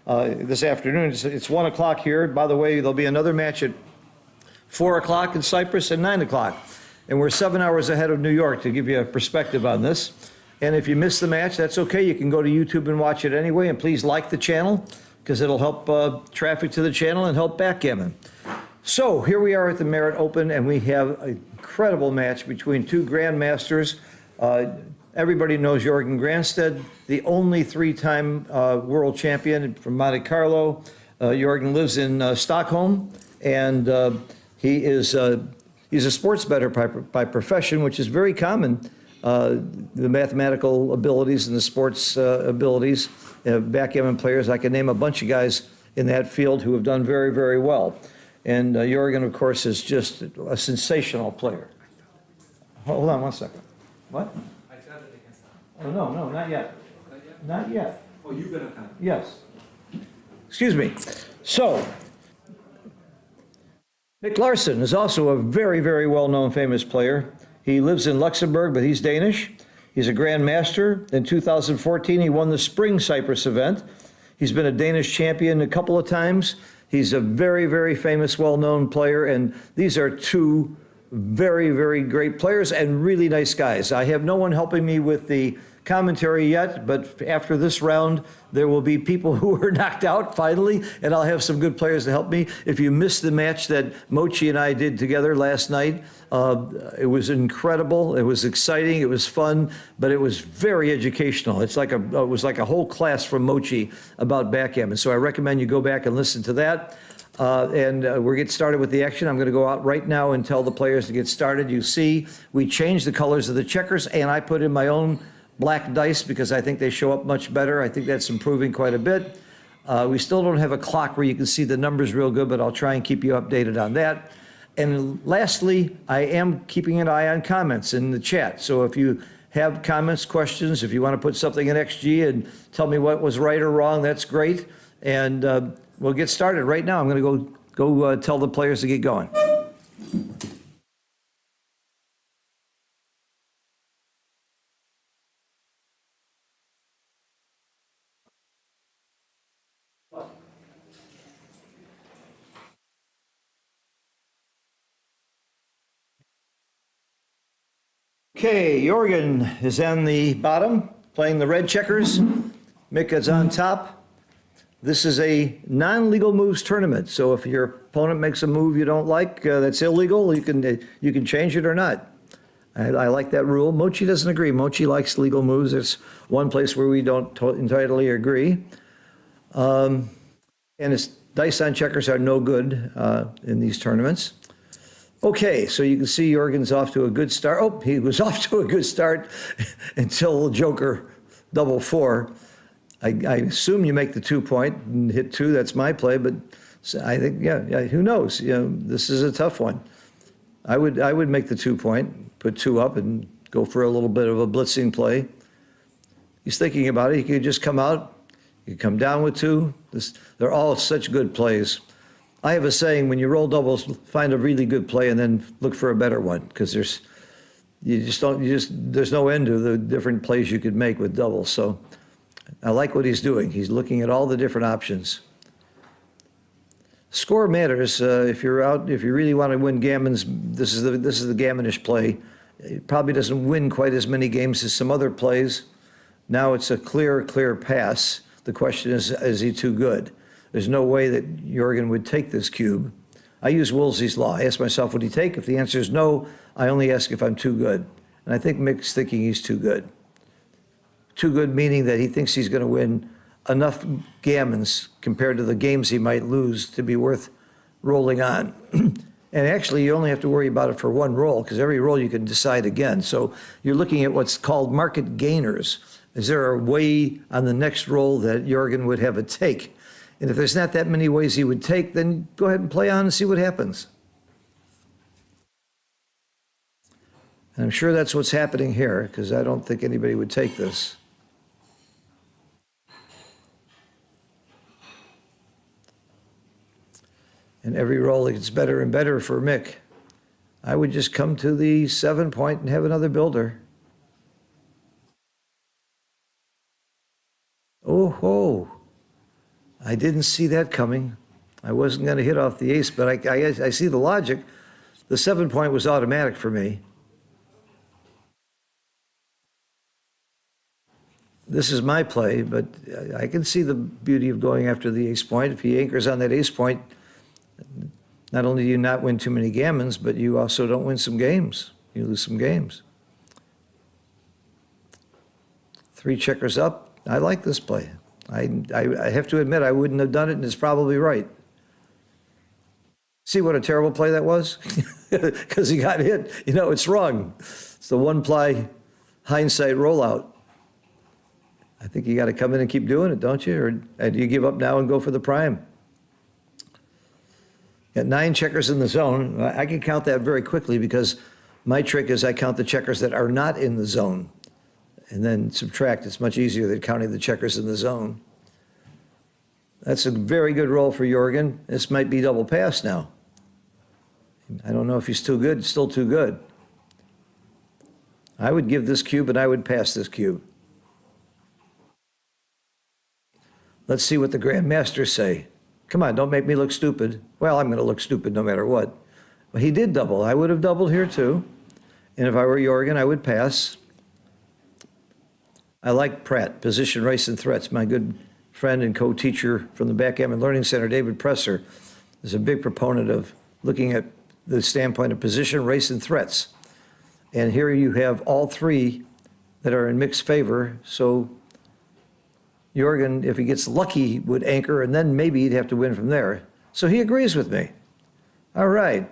this afternoon. It's 1 o'clock here. By the way, there'll be another match at 4 o'clock in Cyprus and 9 o'clock. And we're 7 hours ahead of New York to give you a perspective on this. And if you miss the match, that's okay. You can go to YouTube and watch it anyway. And please like the channel because it'll help traffic to the channel and help backgammon. So here we are at the Merit Open, and we have an incredible match between two grandmasters. Everybody knows Jorgen Granstedt, the only three-time world champion from Monte Carlo. Jorgen lives in Stockholm, and he's a sports bettor by profession, which is very common. The mathematical abilities and the sports abilities, backgammon players. I can name a bunch of guys in that field who have done very, very well. And Jorgen, of course, is just a sensational player. Hold on one second. What? Oh, no, not yet. Not yet. Oh, you've been a fan? Yes. Excuse me. So, Larsen is also a very, very well-known famous player. He lives in Luxembourg, but he's Danish. He's a Grand Master. In 2014, he won the Spring Cyprus event. He's been a Danish champion a couple of times. He's a very, very famous, well-known player, and these are two very, very great players and really nice guys. I have no one helping me with the commentary yet, but after this round, there will be people who are knocked out finally, and I'll have some good players to help me. If you missed the match that Mochi and I did together last night, it was incredible. It was exciting. It was fun, but it was very educational. It was like a whole class from Mochi about backgammon. So I recommend you go back and listen to that. We're getting started with the action. I'm going to go out right now and tell the players to get started. You see, we changed the colors of the checkers, and I put in my own black dice because I think they show up much better. I think that's improving quite a bit. We still don't have a clock where you can see the numbers real good, but I'll try and keep you updated on that. And lastly, I am keeping an eye on comments in the chat. So if you have comments, questions, if you want to put something in XG and tell me what was right or wrong, that's great. And we'll get started right now. I'm going to go tell the players to get going. Okay, Jorgen is on the bottom, playing the red checkers. Mick is on top. This is a non-legal moves tournament, so if your opponent makes a move you don't like that's illegal, you can change it or not. I like that rule. Mochi doesn't agree. Mochi likes legal moves. It's one place where we don't entirely agree. And his dice on checkers are no good in these tournaments. Okay, so you can see Jorgen's off to a good start. Oh, he was off to a good start until Joker double four. I assume you make the 2 point and hit two. That's my play, but I think, yeah, who knows? You know, this is a tough one. I would make the 2 point, put two up, and go for a little bit of a blitzing play. He's thinking about it. He could just come out. You come down with two. They're all such good plays. I have a saying: when you roll doubles, find a really good play and then look for a better one, because there's no end to the different plays you could make with doubles. So I like what he's doing. He's looking at all the different options. Score matters. If you really want to win gammons, this is the gammonish play. It probably doesn't win quite as many games as some other plays. Now it's a clear pass. The question is he too good? There's no way that Jorgen would take this cube. I use Woolsey's law. I ask myself, would he take? If the answer is no, I only ask if I'm too good. And I think Mick's thinking he's too good. Too good meaning that he thinks he's going to win enough gammons compared to the games he might lose to be worth rolling on. And actually, you only have to worry about it for one roll, because every roll you can decide again. So you're looking at what's called market gainers. Is there a way on the next roll that Jorgen would have a take? And if there's not that many ways he would take, then go ahead and play on and see what happens. And I'm sure that's what's happening here, because I don't think anybody would take this. And every roll it gets better and better for Mick. I would just come to the 7 point and have another builder. Oh ho! I didn't see that coming. I wasn't going to hit off the ace, but I see the logic. The 7-point was automatic for me. This is my play, but I can see the beauty of going after the ace point. If he anchors on that ace point, not only do you not win too many gammons, but you also don't win some games. You lose some games. 3 checkers up. I like this play. I have to admit, I wouldn't have done it, and it's probably right. See what a terrible play that was? Because he got hit. You know, it's wrong. It's the one-ply hindsight rollout. I think you got to come in and keep doing it, don't you? Or do you give up now and go for the prime? Got 9 checkers in the zone. I can count that very quickly because my trick is I count the checkers that are not in the zone and then subtract. It's much easier than counting the checkers in the zone. That's a very good roll for Jorgen. This might be double pass now. I don't know if he's too good, still too good. I would give this cube and I would pass this cube. Let's see what the grandmasters say. Come on, don't make me look stupid. Well, I'm going to look stupid no matter what. Well, he did double. I would have doubled here too. And if I were Jorgen, I would pass. I like Pratt, position, race, and threats. My good friend and co-teacher from the Backgammon Learning Center, David Presser, is a big proponent of looking at the standpoint of position, race, and threats. And here you have all 3 that are in mixed favor. So Jorgen, if he gets lucky, would anchor, and then maybe he'd have to win from there. So he agrees with me. All right.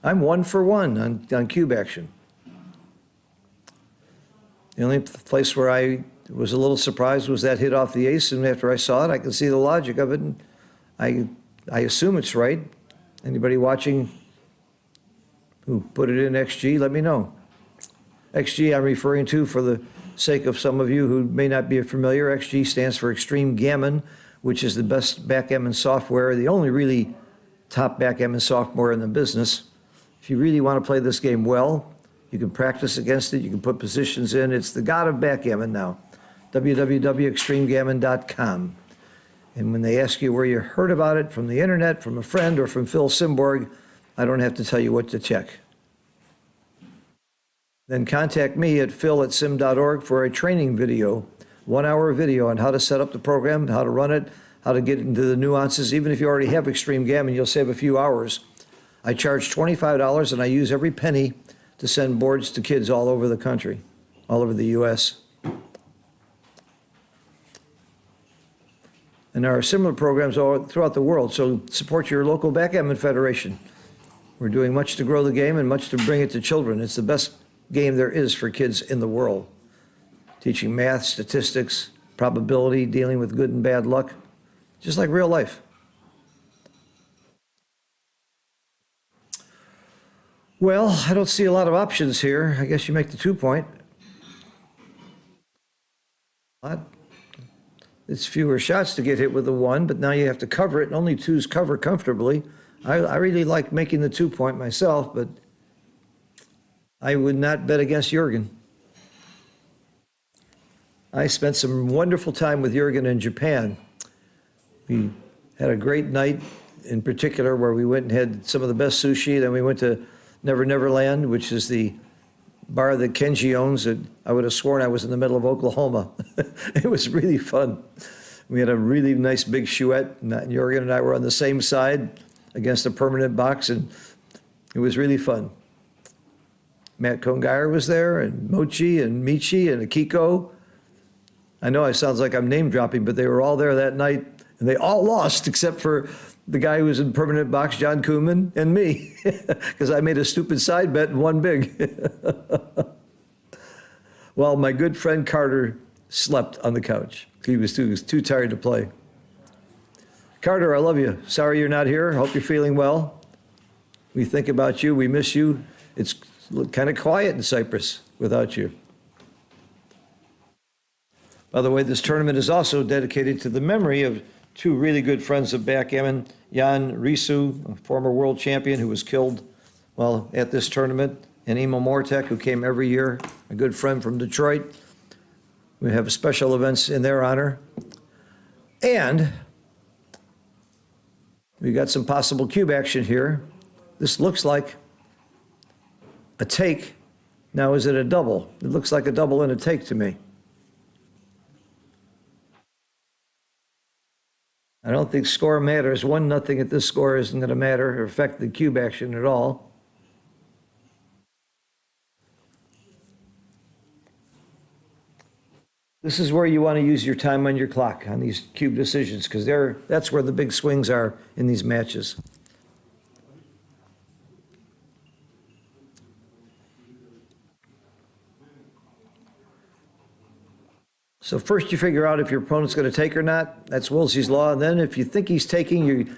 I'm 1 for 1 on cube action. The only place where I was a little surprised was that hit off the ace, and after I saw it, I could see the logic of it, and I assume it's right. Anybody watching who put it in XG, let me know. XG I'm referring to, for the sake of some of you who may not be familiar, XG stands for Extreme Gammon, which is the best backgammon software, the only really top backgammon software in the business. If you really want to play this game well, you can practice against it, you can put positions in. It's the god of backgammon now. www.extremegammon.com. And when they ask you where you heard about it, from the internet, from a friend, or from Phil Simborg, I don't have to tell you what to check. Then contact me at phil@sim.org for a training video, 1-hour video on how to set up the program, how to run it, how to get into the nuances. Even if you already have Extreme Gammon, you'll save a few hours. I charge $25, and I use every penny to send boards to kids all over the country, all over the U.S. And there are similar programs all throughout the world, so support your local backgammon federation. We're doing much to grow the game and much to bring it to children. It's the best game there is for kids in the world. Teaching math, statistics, probability, dealing with good and bad luck, just like real life. Well, I don't see a lot of options here. I guess you make the 2-point. It's fewer shots to get hit with the 1, but now you have to cover it, and only 2s cover comfortably. I really like making the 2-point myself, but I would not bet against Jorgen. I spent some wonderful time with Jorgen in Japan. We had a great night in particular where we went and had some of the best sushi. Then we went to Never Never Land, which is the bar that Kenji owns. I would have sworn I was in the middle of Oklahoma. It was really fun. We had a really nice big chouette, and Jorgen and I were on the same side against a permanent box, and it was really fun. Matt Kongeyer was there, and Mochi, and Michi, and Akiko. I know it sounds like I'm name dropping, but they were all there that night, and they all lost except for the guy who was in permanent box, John Koeman, and me, because I made a stupid side bet and won big. Well, my good friend Carter slept on the couch. He was too tired to play. Carter, I love you. Sorry you're not here. Hope you're feeling well. We think about you. We miss you. It's kind of quiet in Cyprus without you. By the way, this tournament is also dedicated to the memory of 2 really good friends of backgammon, Jan Risu, a former world champion who was killed while at this tournament, and Emo Mortek, who came every year, a good friend from Detroit. We have special events in their honor. And We got some possible cube action here. This looks like a take. Now, is it a double? It looks like a double and a take to me. I don't think score matters. 1-0 at this score isn't going to matter or affect the cube action at all. This is where you want to use your time on your clock on these cube decisions, because that's where the big swings are in these matches. So first you figure out if your opponent's going to take or not. That's Wolsey's law. And then if you think he's taking, you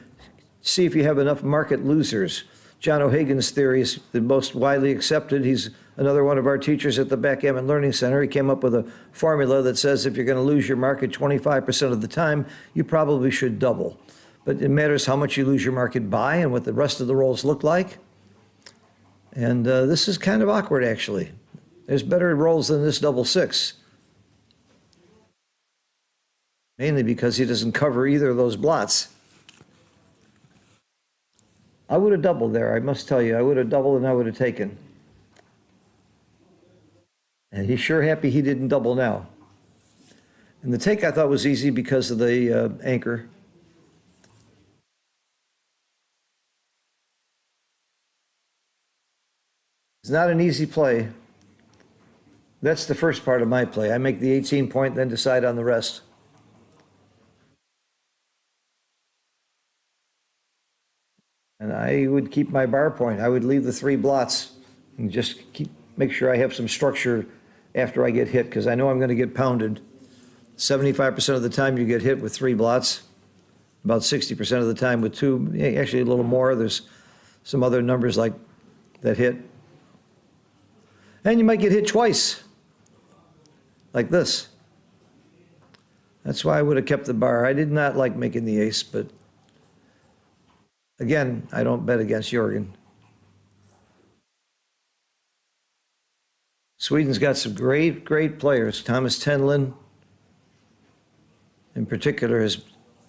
see if you have enough market losers. John O'Hagan's theory is the most widely accepted. He's another one of our teachers at the Backgammon Learning Center. He came up with a formula that says if you're going to lose your market 25% of the time, you probably should double. But it matters how much you lose your market by and what the rest of the rolls look like. And this is kind of awkward, actually. There's better rolls than this double six. Mainly because he doesn't cover either of those blots. I would have doubled there, I must tell you. I would have doubled and I would have taken. And he's sure happy he didn't double now. And the take I thought was easy because of the anchor. It's not an easy play. That's the first part of my play. I make the 18 point, then decide on the rest. And I would keep my bar point. I would leave the 3 blots and just make sure I have some structure after I get hit, because I know I'm going to get pounded. 75% of the time you get hit with 3 blots, about 60% of the time with 2, actually a little more. There's some other numbers like that hit. And you might get hit twice, like this. That's why I would have kept the bar. I did not like making the ace, but again, I don't bet against Jorgen. Sweden's got some great, great players. Thomas Tenlin, in particular, has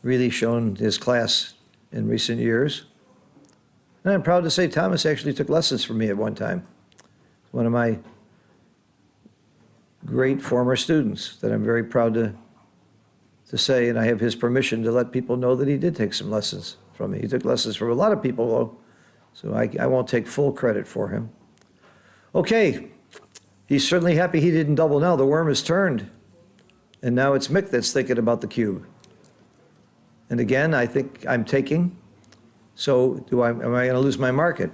really shown his class in recent years. And I'm proud to say Thomas actually took lessons from me at one time. One of my great former students that I'm very proud to say, and I have his permission to let people know that he did take some lessons from me. He took lessons from a lot of people, though, so I won't take full credit for him. Okay, he's certainly happy he didn't double now. The worm has turned, and now it's Mick that's thinking about the cube. And again, I think I'm taking, so am I going to lose my market?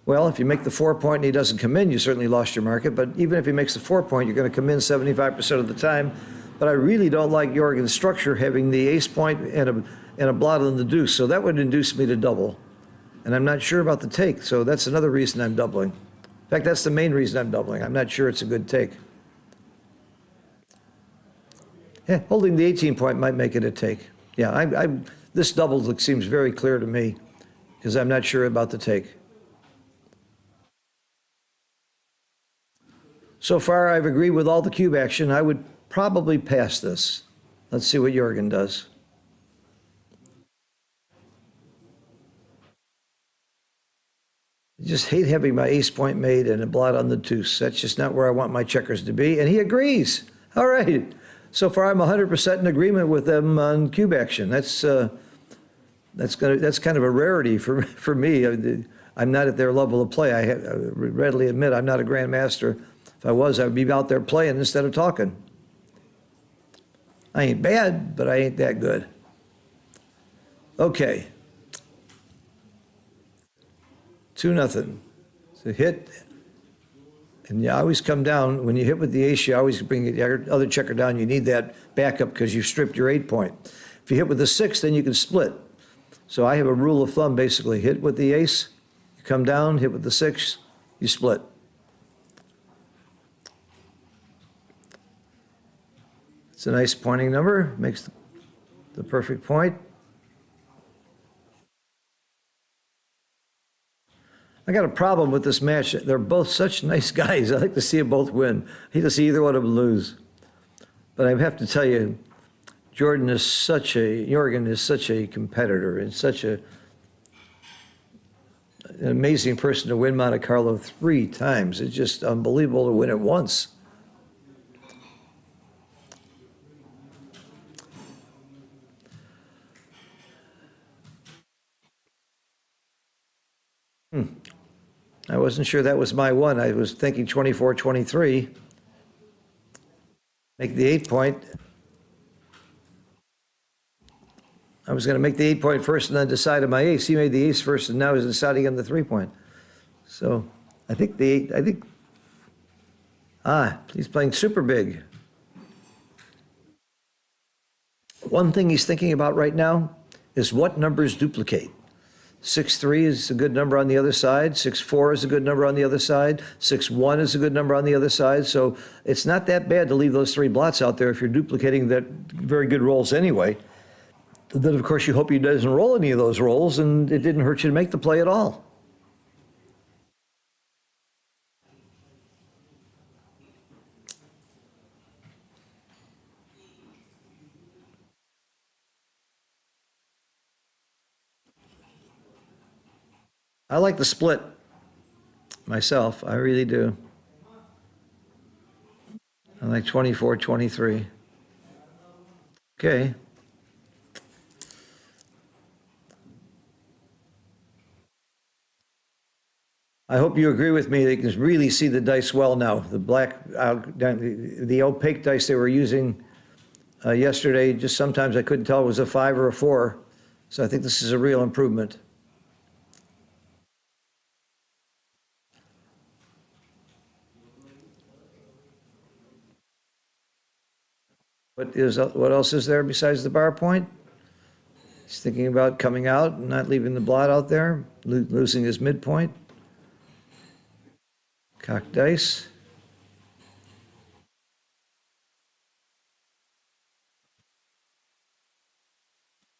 Well, if you make the 4 point and he doesn't come in, you certainly lost your market, but even if he makes the 4 point, you're going to come in 75% of the time. But I really don't like Jorgen's structure, having the ace point and a blot on the deuce, so that would induce me to double. And I'm not sure about the take, so that's another reason I'm doubling. In fact, that's the main reason I'm doubling. I'm not sure it's a good take. Yeah, holding the 18 point might make it a take. Yeah, this double seems very clear to me because I'm not sure about the take. So far, I've agreed with all the cube action. I would probably pass this. Let's see what Jorgen does. I just hate having my ace point made and a blot on the deuce. That's just not where I want my checkers to be. And he agrees. All right. So far, I'm 100% in agreement with them on cube action. That's kind of a rarity for me. I'm not at their level of play. I readily admit I'm not a grandmaster. If I was, I'd be out there playing instead of talking. I ain't bad, but I ain't that good. Okay. 2-0. So hit, and you always come down. When you hit with the ace, you always bring your other checker down. You need that backup because you stripped your 8 point. If you hit with the 6, then you can split. So I have a rule of thumb, basically. Hit with the ace, you come down, hit with the 6, you split. It's a nice pointing number, makes the perfect point. I got a problem with this match. They're both such nice guys. I like to see them both win. I hate to see either one of them lose. But I have to tell you, Jorgen is such a competitor and such a an amazing person to win Monte Carlo 3 times. It's just unbelievable to win it once. I wasn't sure that was my one. I was thinking 24-23. Make the 8-point. I was going to make the 8-point first and then decide on my ace. He made the ace first and now he's deciding on the 3-point. So I think he's playing super big. One thing he's thinking about right now is what numbers duplicate. 6-3 is a good number on the other side. 6-4 is a good number on the other side. 6-1 is a good number on the other side. So it's not that bad to leave those 3 blots out there if you're duplicating that very good rolls anyway. Then, of course, you hope he doesn't roll any of those rolls, and it didn't hurt you to make the play at all. I like the split myself. I really do. I like 24-23. Okay. I hope you agree with me. They can really see the dice well now. The black, the opaque dice they were using yesterday, just sometimes I couldn't tell it was a 5 or a 4. So I think this is a real improvement. What else is there besides the bar point? He's thinking about coming out and not leaving the blot out there, losing his midpoint. Cock dice.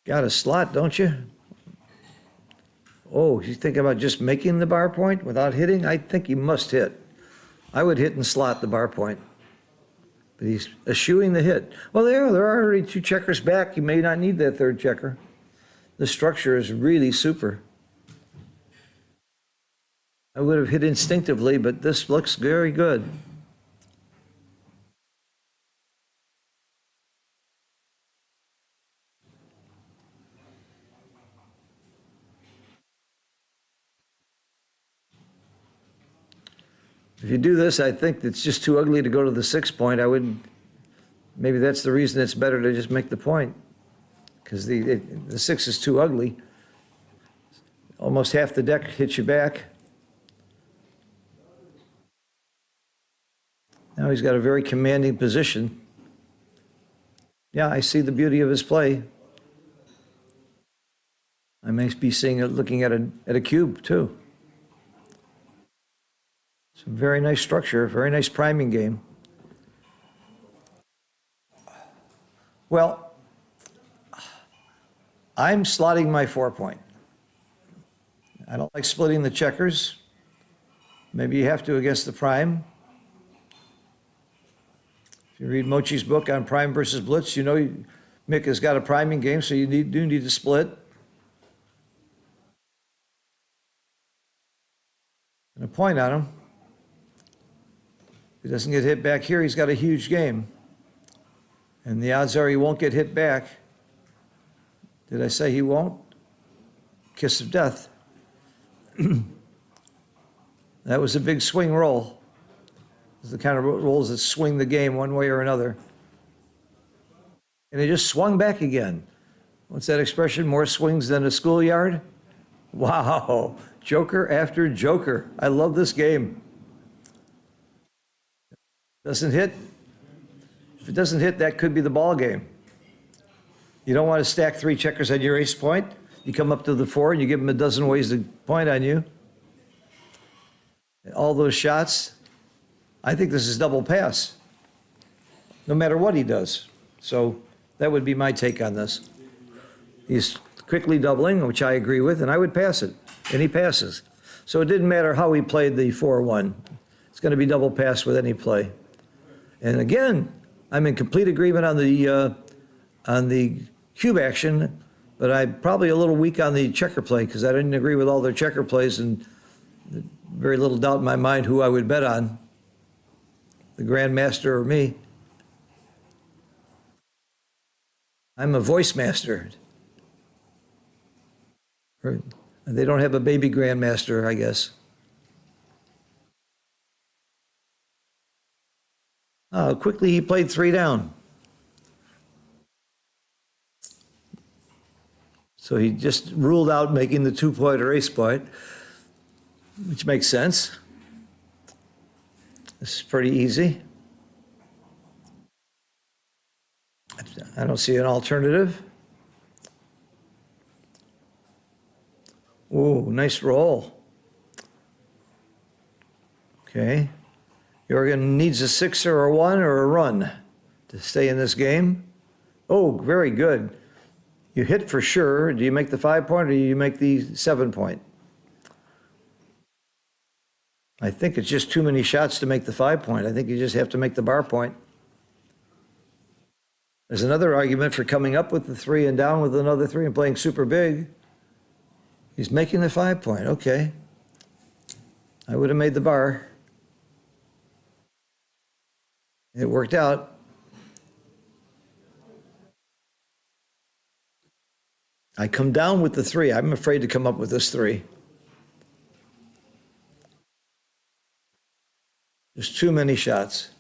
Got a slot, don't you? Oh, he's thinking about just making the bar point without hitting? I think he must hit. I would hit and slot the bar point. But he's eschewing the hit. Well, there are already 2 checkers back. You may not need that 3rd checker. The structure is really super. I would have hit instinctively, but this looks very good. If you do this, I think it's just too ugly to go to the 6-point. Maybe that's the reason it's better to just make the point, because the 6 is too ugly. Almost half the deck hits you back. Now he's got a very commanding position. Yeah, I see the beauty of his play. I may be seeing it, looking at a cube too. It's a very nice structure, very nice priming game. Well, I'm slotting my 4-point. I don't like splitting the checkers. Maybe you have to against the prime. If you read Mochi's book on prime versus blitz, you know Mick has got a priming game, so you do need to split. And a point on him. If he doesn't get hit back here, he's got a huge game. And the odds are he won't get hit back. Did I say he won't? Kiss of death. That was a big swing roll. It's the kind of rolls that swing the game one way or another. And he just swung back again. What's that expression? More swings than a schoolyard? Wow. Joker after joker. I love this game. Doesn't hit. If it doesn't hit, that could be the ball game. You don't want to stack 3 checkers on your ace point. You come up to the 4 and you give him a dozen ways to point on you. All those shots. I think this is double pass, no matter what he does. So that would be my take on this. He's quickly doubling, which I agree with, and I would pass it, and he passes. So it didn't matter how he played the 4-1. It's going to be double pass with any play. And again, I'm in complete agreement on the cube action. but I'm probably a little weak on the checker play because I didn't agree with all their checker plays, and very little doubt in my mind who I would bet on, the Grandmaster or me. I'm a voice master. They don't have a baby Grandmaster, I guess. Quickly, he played 3 down. So he just ruled out making the 2-point or ace point, which makes sense. This is pretty easy. I don't see an alternative. Ooh, nice roll. Okay. Jorgen needs a 6 or a 1 or a run to stay in this game. Oh, very good. You hit for sure. Do you make the 5-point or do you make the 7-point? I think it's just too many shots to make the 5-point. I think you just have to make the bar point. There's another argument for coming up with the 3 and down with another 3 and playing super big. He's making the 5-point. Okay. I would have made the bar. It worked out. I come down with the 3. I'm afraid to come up with this 3. There's too many shots.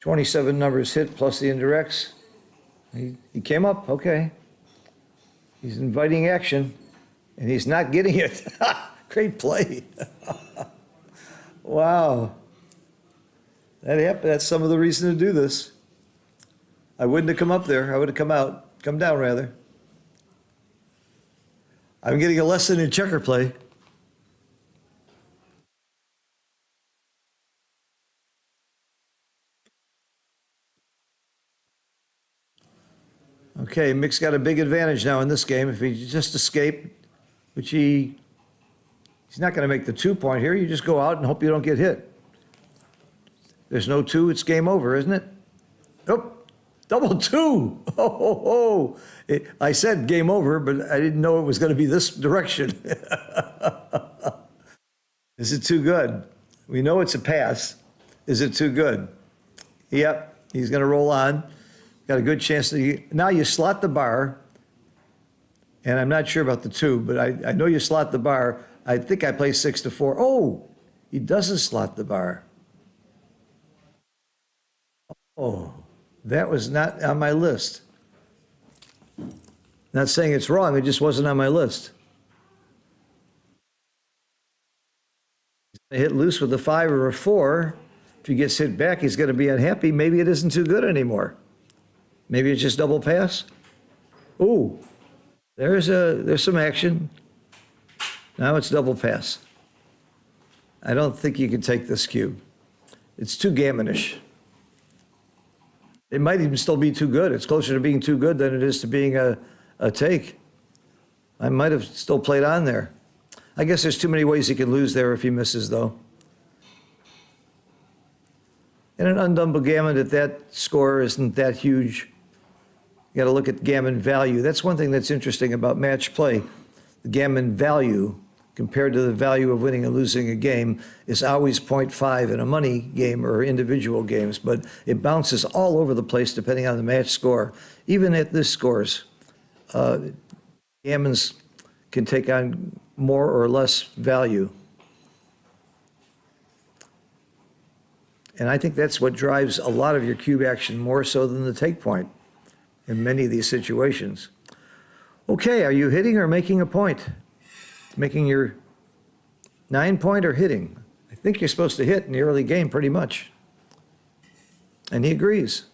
27 numbers hit plus the indirects. He came up, okay. He's inviting action, and he's not getting it. Great play. Wow. That happened. That's some of the reason to do this. I wouldn't have come up there. I would have come down rather. I'm getting a lesson in checker play. Okay, Mick's got a big advantage now in this game. If he just escaped, which he's not going to make the 2-point here. You just go out and hope you don't get hit. There's no 2, it's game over, isn't it? Nope. Double 2. Oh. I said game over, but I didn't know it was going to be this direction. Is it too good? We know it's a pass. Is it too good? Yep, he's going to roll on. Got a good chance to. Now you slot the bar, and I'm not sure about the 2, but I know you slot the bar. I think I play 6 to 4. Oh, he doesn't slot the bar. Oh. That was not on my list. Not saying it's wrong, it just wasn't on my list. He's going to hit loose with a 5 or a 4. If he gets hit back, he's going to be unhappy. Maybe it isn't too good anymore. Maybe it's just double pass. Ooh, there's some action. Now it's double pass. I don't think you can take this cube. It's too gammonish. It might even still be too good. It's closer to being too good than it is to being a take. I might have still played on there. I guess there's too many ways he can lose there if he misses, though. And an undouble gammon at that score isn't that huge. You got to look at gammon value. That's one thing that's interesting about match play. The gammon value compared to the value of winning and losing a game is always 0.5 in a money game or individual games, but it bounces all over the place depending on the match score. Even at this scores, gammons can take on more or less value. And I think that's what drives a lot of your cube action more so than the take point in many of these situations. Okay, are you hitting or making a point? Making your 9-point or hitting? I think you're supposed to hit in the early game pretty much. And he agrees.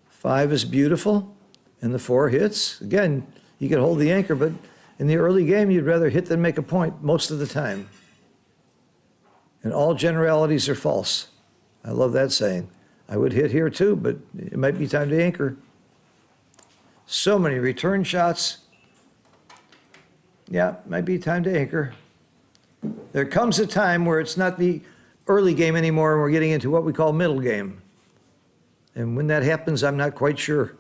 Five is beautiful, and the 4 hits. Again, you could hold the anchor, but in the early game, you'd rather hit than make a point most of the time. And all generalities are false. I love that saying. I would hit here too, but it might be time to anchor. So many return shots. Yeah, might be time to anchor. There comes a time where it's not the early game anymore, and we're getting into what we call middle game. And when that happens, I'm not quite sure.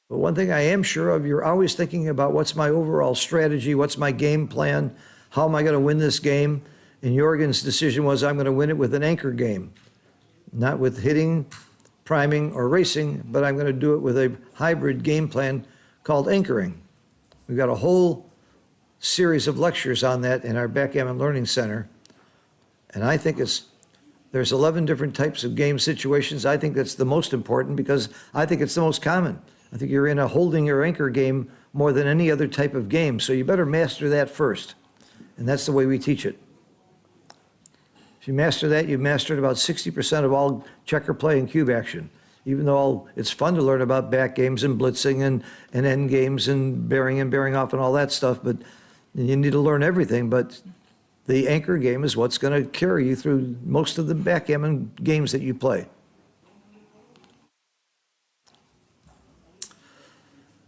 But one thing I am sure of, you're always thinking about what's my overall strategy, what's my game plan, how am I going to win this game? And Jorgen's decision was, I'm going to win it with an anchor game, not with hitting, priming, or racing, but I'm going to do it with a hybrid game plan called anchoring. We've got a whole series of lectures on that in our Backgammon Learning Center. And I think there's 11 different types of game situations. I think that's the most important because I think it's the most common. I think you're in a holding your anchor game more than any other type of game. So you better master that first. And that's the way we teach it. If you master that, you've mastered about 60% of all checker play and cube action. Even though it's fun to learn about back games and blitzing and end games and bearing off and all that stuff, but you need to learn everything. But the anchor game is what's going to carry you through most of the backgammon games that you play.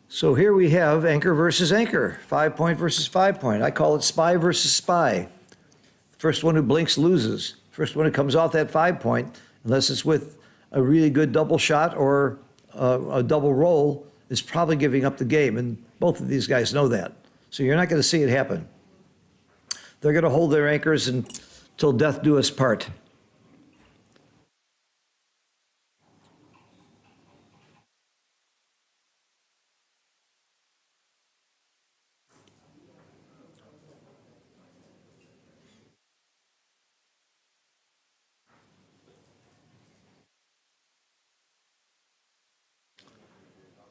So here we have anchor versus anchor, 5 point versus 5 point. I call it spy versus spy. First one who blinks loses. First one who comes off that 5 point, unless it's with a really good double shot or a double roll, is probably giving up the game. And both of these guys know that. So you're not going to see it happen. They're going to hold their anchors until death do us part.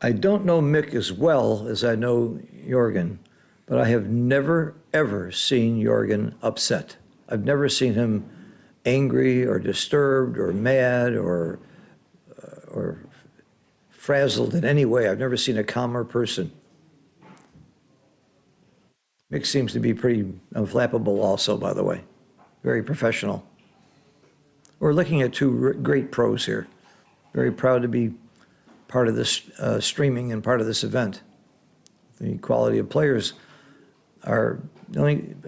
I don't know Mick as well as I know Jorgen, but I have never, ever seen Jorgen upset. I've never seen him angry or disturbed or mad or frazzled in any way. I've never seen a calmer person. Mick seems to be pretty unflappable also, by the way. Very professional. We're looking at two great pros here. Very proud to be part of this streaming and part of this event. The quality of players are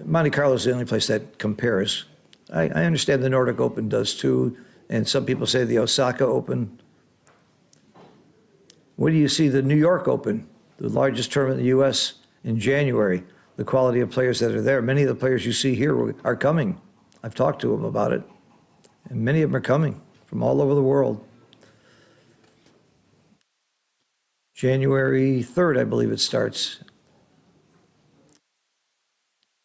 Monte Carlo is the only place that compares. I understand the Nordic Open does too, and some people say the Osaka Open. What do you see the New York Open, the largest tournament in the U.S. in January? The quality of players that are there. Many of the players you see here are coming. I've talked to them about it, and many of them are coming from all over the world. January 3rd, I believe it starts.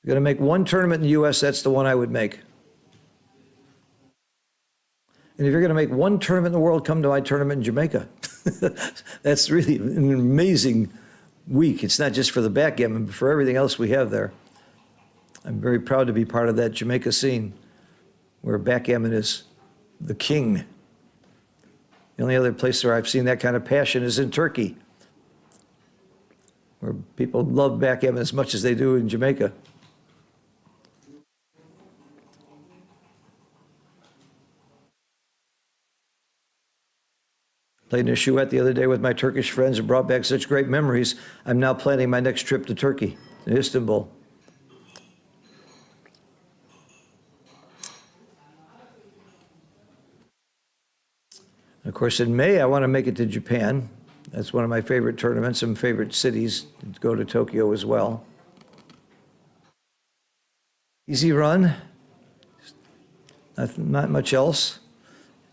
You're going to make one tournament in the U.S., that's the one I would make. And if you're going to make one tournament in the world, come to my tournament in Jamaica. That's really an amazing week. It's not just for the backgammon, but for everything else we have there. I'm very proud to be part of that Jamaica scene where backgammon is the king. The only other place where I've seen that kind of passion is in Turkey, where people love backgammon as much as they do in Jamaica. Played in a chouette the other day with my Turkish friends and brought back such great memories. I'm now planning my next trip to Turkey, to Istanbul. Of course, in May, I want to make it to Japan. That's one of my favorite tournaments and favorite cities, to go to Tokyo as well. Easy run, not much else.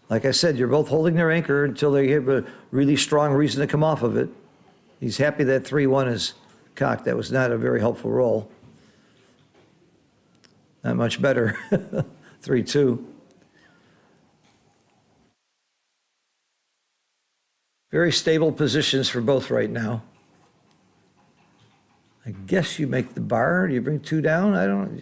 Like I said, you're both holding their anchor until they have a really strong reason to come off of it. He's happy that 3-1 is cocked. That was not a very helpful roll. Not much better. 3-2. Very stable positions for both right now. I guess you make the bar. Do you bring 2 down?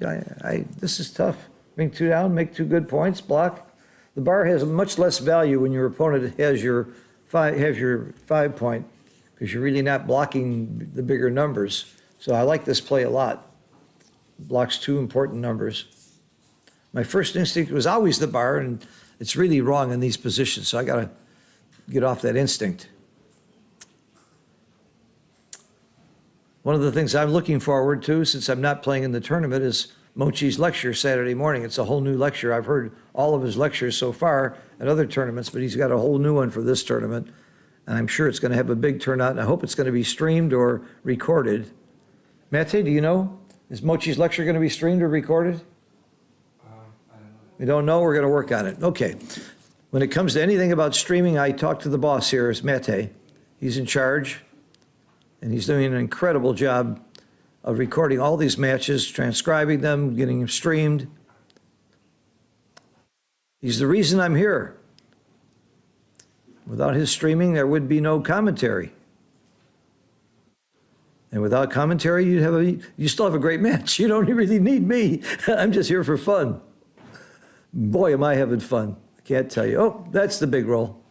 This is tough. Bring 2 down, make 2 good points, block. The bar has much less value when your opponent has your 5 point, because you're really not blocking the bigger numbers. So I like this play a lot. Blocks 2 important numbers. My first instinct was always the bar, and it's really wrong in these positions, so I got to get off that instinct. One of the things I'm looking forward to, since I'm not playing in the tournament, is Mochi's lecture Saturday morning. It's a whole new lecture. I've heard all of his lectures so far at other tournaments, but he's got a whole new one for this tournament. And I'm sure it's going to have a big turnout, and I hope it's going to be streamed or recorded. Mate, do you know? Is Mochi's lecture going to be streamed or recorded? I don't know. We don't know. We're going to work on it. Okay. When it comes to anything about streaming, I talk to the boss here, is Mate. He's in charge, and he's doing an incredible job of recording all these matches, transcribing them, getting them streamed. He's the reason I'm here. Without his streaming, there would be no commentary. And without commentary, you still have a great match. You don't really need me. I'm just here for fun. Boy, am I having fun. I can't tell you. Oh, that's the big roll.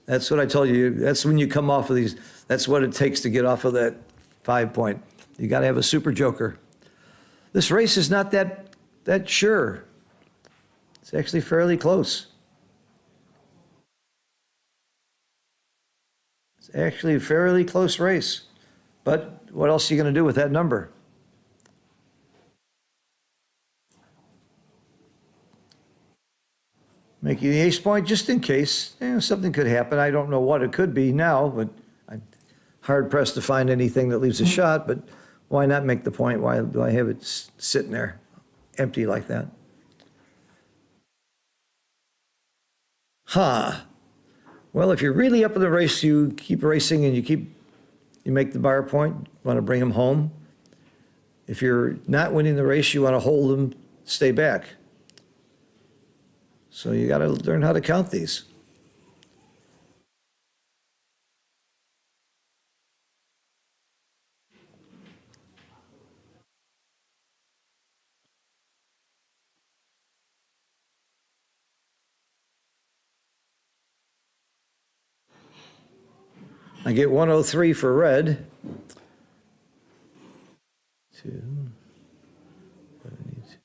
That's what I told you. That's when you come off of these. That's what it takes to get off of that 5 point. You got to have a super joker. This race is not that sure. It's actually fairly close. It's actually a fairly close race. But what else are you going to do with that number? Making the ace point just in case something could happen. I don't know what it could be now, but I'm hard pressed to find anything that leaves a shot. But why not make the point? Why do I have it sitting there empty like that? Well, if you're really up in the race, you keep racing and you make the bar point, want to bring them home. If you're not winning the race, you want to hold them, stay back. So you got to learn how to count these. I get 103 for red. 2, 72.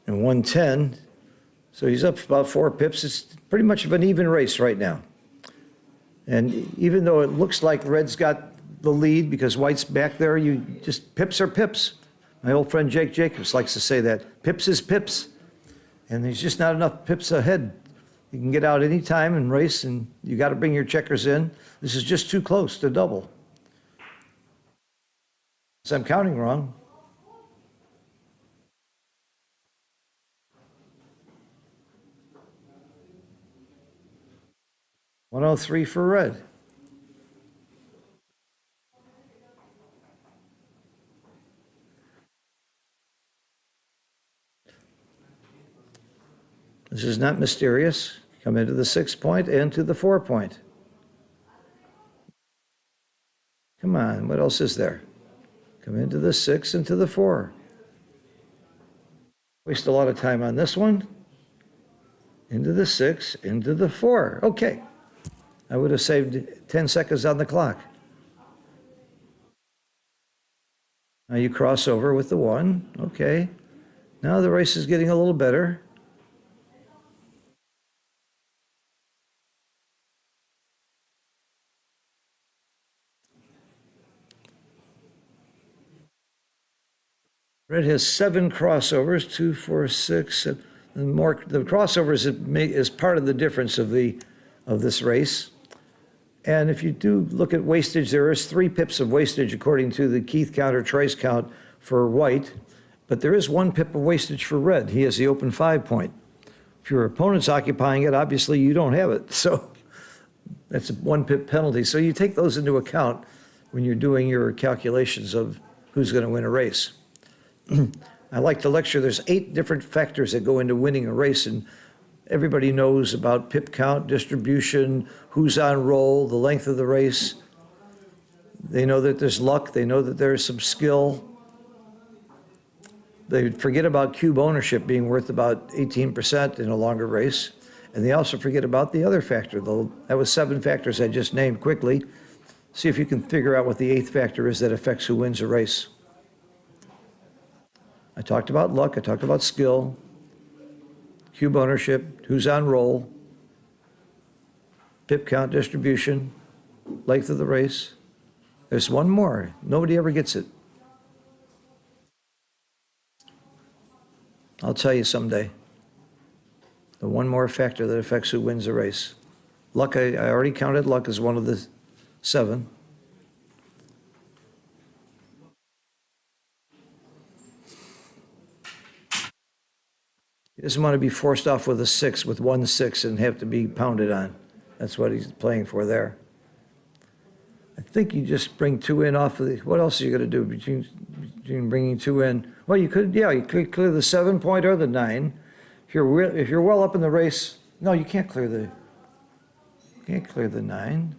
And 110. So he's up about 4 pips. It's pretty much of an even race right now. And even though it looks like red's got the lead because white's back there, you just pips are pips. My old friend Jake Jacobs likes to say that. Pips is pips. And there's just not enough pips ahead. You can get out any time and race, and you got to bring your checkers in. This is just too close to double. So I'm counting wrong. $103 for red. This is not mysterious. Come into the 6 point and to the 4 point. Come on, what else is there? Come into the 6 and to the 4. Waste a lot of time on this one. Into the 6, into the 4. Okay. I would have saved 10 seconds on the clock. Now you cross over with the 1. Okay. Now the race is getting a little better. Red has 7 crossovers, 2, 4, 6, and more. The crossovers is part of the difference of this race. And if you do look at wastage, there is 3 pips of wastage according to the Keith count or Trace count for white, but there is 1 pip of wastage for red. He has the open 5 point. If your opponent's occupying it, obviously you don't have it. So that's a 1 pip penalty. So you take those into account when you're doing your calculations of who's going to win a race. I like to lecture, there's 8 different factors that go into winning a race, and everybody knows about pip count, distribution, who's on roll, the length of the race. They know that there's luck. They know that there's some skill. They forget about cube ownership being worth about 18% in a longer race. And they also forget about the other factor, though. That was 7 factors I just named quickly. See if you can figure out what the eighth factor is that affects who wins a race. I talked about luck, I talked about skill, cube ownership, who's on roll, pip count distribution, length of the race. There's one more. Nobody ever gets it. I'll tell you someday. The one more factor that affects who wins a race. Luck, I already counted luck as one of the 7. He doesn't want to be forced off with a 6, with 1 6, and have to be pounded on. That's what he's playing for there. I think you just bring 2 in off of the, what else are you going to do between bringing 2 in? Well, you could, yeah, you could clear the 7 point or the 9. If you're well up in the race, no, you can't clear the 9.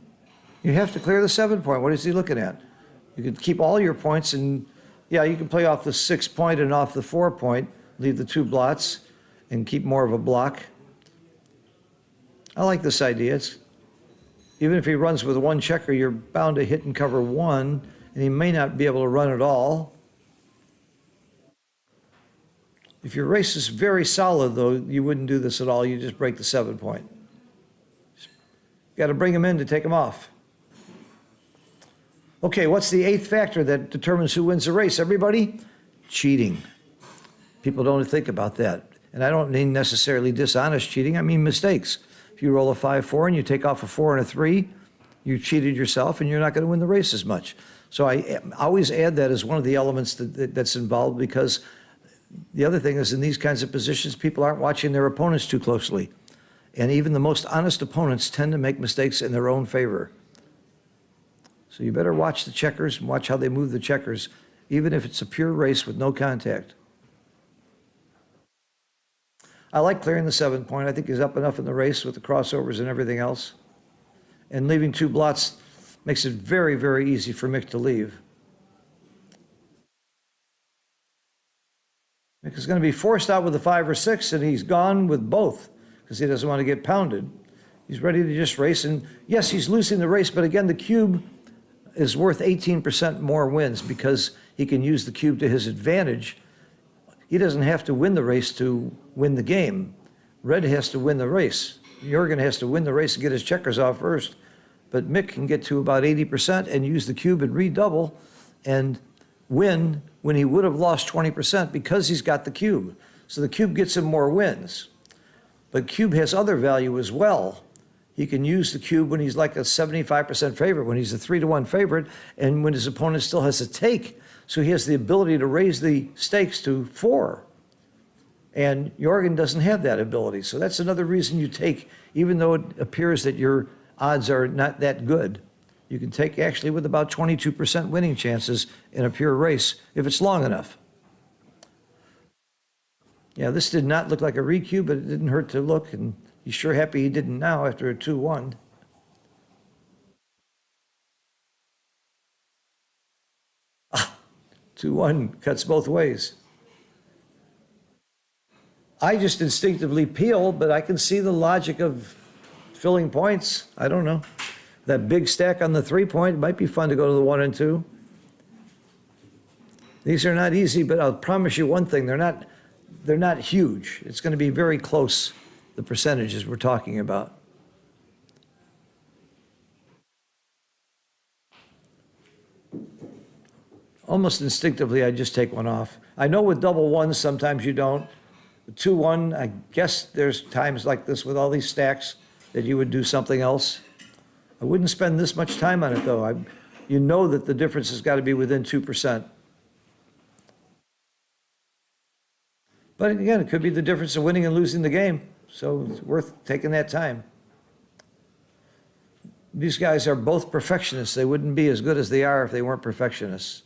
You have to clear the 7 point. What is he looking at? You could keep all your points and, yeah, you can play off the 6 point and off the 4 point, leave the 2 blots and keep more of a block. I like this idea. Even if he runs with 1 checker, you're bound to hit and cover 1, and he may not be able to run at all. If your race is very solid, though, you wouldn't do this at all. You just break the 7 point. Got to bring him in to take him off. Okay, what's the 8th factor that determines who wins the race? Everybody? Cheating. People don't think about that. And I don't mean necessarily dishonest cheating. I mean mistakes. If you roll a 5-4 and you take off a 4 and a 3, you cheated yourself and you're not going to win the race as much. So I always add that as one of the elements that's involved, because the other thing is, in these kinds of positions, people aren't watching their opponents too closely. And even the most honest opponents tend to make mistakes in their own favor. So you better watch the checkers and watch how they move the checkers, even if it's a pure race with no contact. I like clearing the 7 point. I think he's up enough in the race with the crossovers and everything else. And leaving 2 blots makes it very, very easy for Mick to leave. Mick is going to be forced out with a 5 or 6, and he's gone with both because he doesn't want to get pounded. He's ready to just race. And yes, he's losing the race, but again, the cube is worth 18% more wins because he can use the cube to his advantage. He doesn't have to win the race to win the game. Red has to win the race. Jorgen has to win the race and get his checkers off first. But Mick can get to about 80% and use the cube and redouble and win when he would have lost 20% because he's got the cube. So the cube gets him more wins. But cube has other value as well. He can use the cube when he's like a 75% favorite, when he's a 3-1 favorite, and when his opponent still has a take. So he has the ability to raise the stakes to 4. And Jorgen doesn't have that ability. So that's another reason you take, even though it appears that your odds are not that good. You can take actually with about 22% winning chances in a pure race if it's long enough. Yeah, this did not look like a recube, but it didn't hurt to look, and he's sure happy he didn't now after a 2-1. Ah, 2-1 cuts both ways. I just instinctively peel, but I can see the logic of filling points. I don't know. That big stack on the 3 point might be fun to go to the 1 and 2. These are not easy, but I'll promise you one thing, they're not huge. It's going to be very close, the percentages we're talking about. Almost instinctively, I just take one off. I know with double ones, sometimes you don't. With 2-1, I guess there's times like this with all these stacks that you would do something else. I wouldn't spend this much time on it, though. You know that the difference has got to be within 2%. But again, it could be the difference of winning and losing the game, so it's worth taking that time. These guys are both perfectionists. They wouldn't be as good as they are if they weren't perfectionists.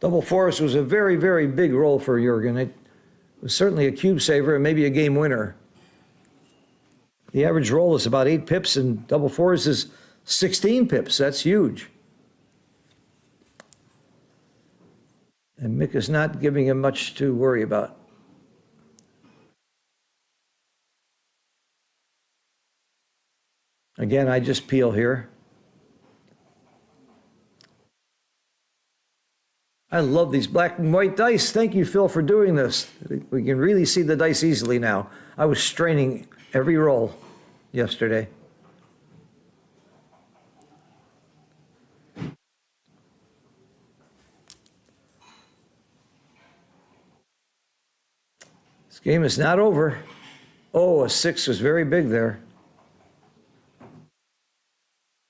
Double fours was a very, very big roll for Jorgen. It was certainly a cube saver and maybe a game winner. The average roll is about 8 pips, and double fours is 16 pips. That's huge. And Mick is not giving him much to worry about. Again, I just peel here. I love these black and white dice. Thank you, Phil, for doing this. We can really see the dice easily now. I was straining every roll yesterday. This game is not over. Oh, a 6 was very big there.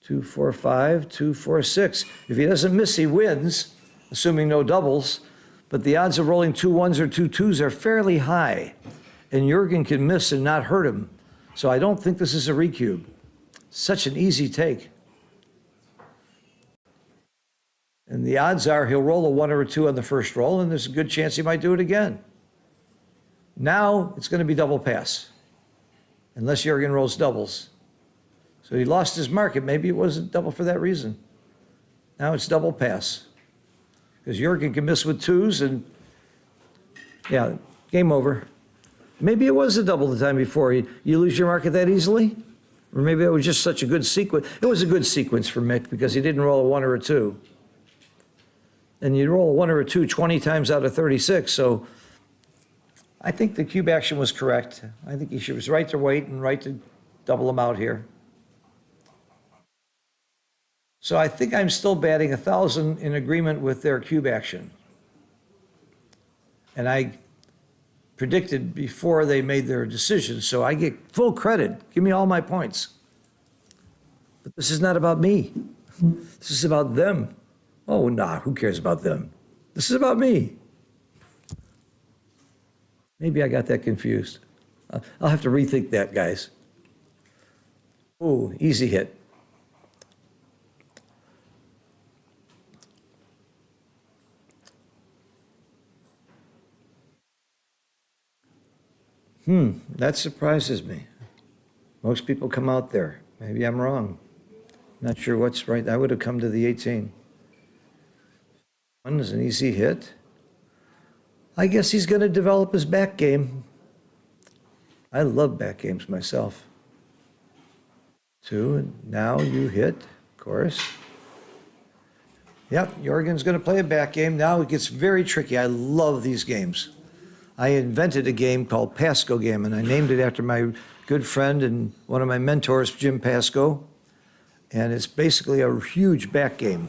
2, 4, 5, 2, 4, 6. If he doesn't miss, he wins, assuming no doubles. But the odds of rolling 2 1s or 2 2s are fairly high. And Jorgen can miss and not hurt him. So I don't think this is a recube. Such an easy take. And the odds are he'll roll a 1 or a 2 on the first roll, and there's a good chance he might do it again. Now it's going to be double pass, unless Jorgen rolls doubles. So he lost his market. Maybe it wasn't double for that reason. Now it's double pass. Because Jorgen can miss with 2s, and yeah, game over. Maybe it was a double the time before. You lose your market that easily? Or maybe it was just such a good sequence. It was a good sequence for Mick because he didn't roll a 1 or a 2. And you roll a 1 or a 2 20 times out of 36, so I think the cube action was correct. I think he was right to wait and right to double him out here. So I think I'm still batting 1,000 in agreement with their cube action. And I predicted before they made their decision, so I get full credit. Give me all my points. But this is not about me. This is about them. Oh, nah, who cares about them? This is about me. Maybe I got that confused. I'll have to rethink that, guys. Ooh, easy hit. That surprises me. Most people come out there. Maybe I'm wrong. Not sure what's right. I would have come to the 18. 1 is an easy hit. I guess he's going to develop his back game. I love back games myself. 2, and now you hit, of course. Yep, Jorgen's going to play a back game. Now it gets very tricky. I love these games. I invented a game called Pasco Game, and I named it after my good friend and one of my mentors, Jim Pasco. And it's basically a huge back game.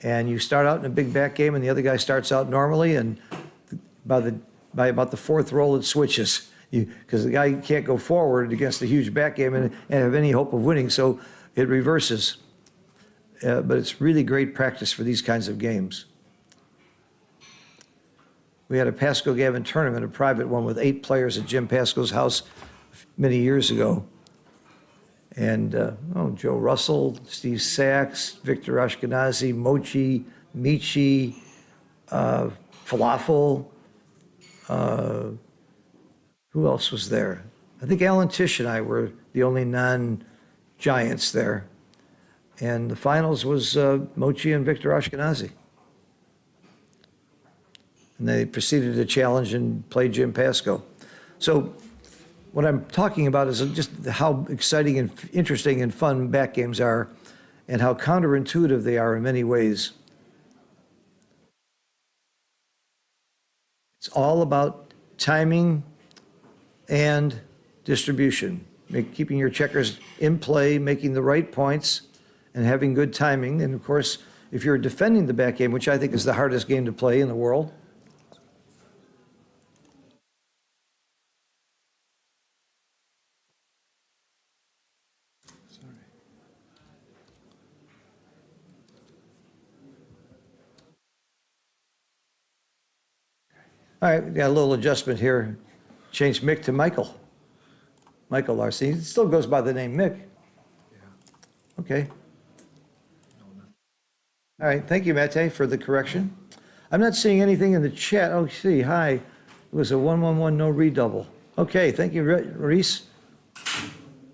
And you start out in a big back game, and the other guy starts out normally, and by about the 4th roll, it switches. Because the guy can't go forward against a huge back game and have any hope of winning, so it reverses. But it's really great practice for these kinds of games. We had a Pasco Gavin tournament, a private one with 8 players at Jim Pasco's house many years ago. And Joe Russell, Steve Sachs, Victor Ashkenazi, Mochi, Michi, Falafel. Who else was there? I think Alan Tisch and I were the only non-giants there. And the finals was Mochi and Victor Ashkenazi. And they proceeded to challenge and play Jim Pasco. So what I'm talking about is just how exciting and interesting and fun back games are and how counterintuitive they are in many ways. It's all about timing and distribution, keeping your checkers in play, making the right points, and having good timing. And of course, if you're defending the back game, which I think is the hardest game to play in the world, all right, we got a little adjustment here. Change Mick to Michael. Michael Larsen. He still goes by the name Mick. Yeah. Okay. No, not. All right. Thank you, Mate, for the correction. I'm not seeing anything in the chat. Oh, see. Hi. It was a 1-1-1 no redouble. Okay. Thank you, Reese.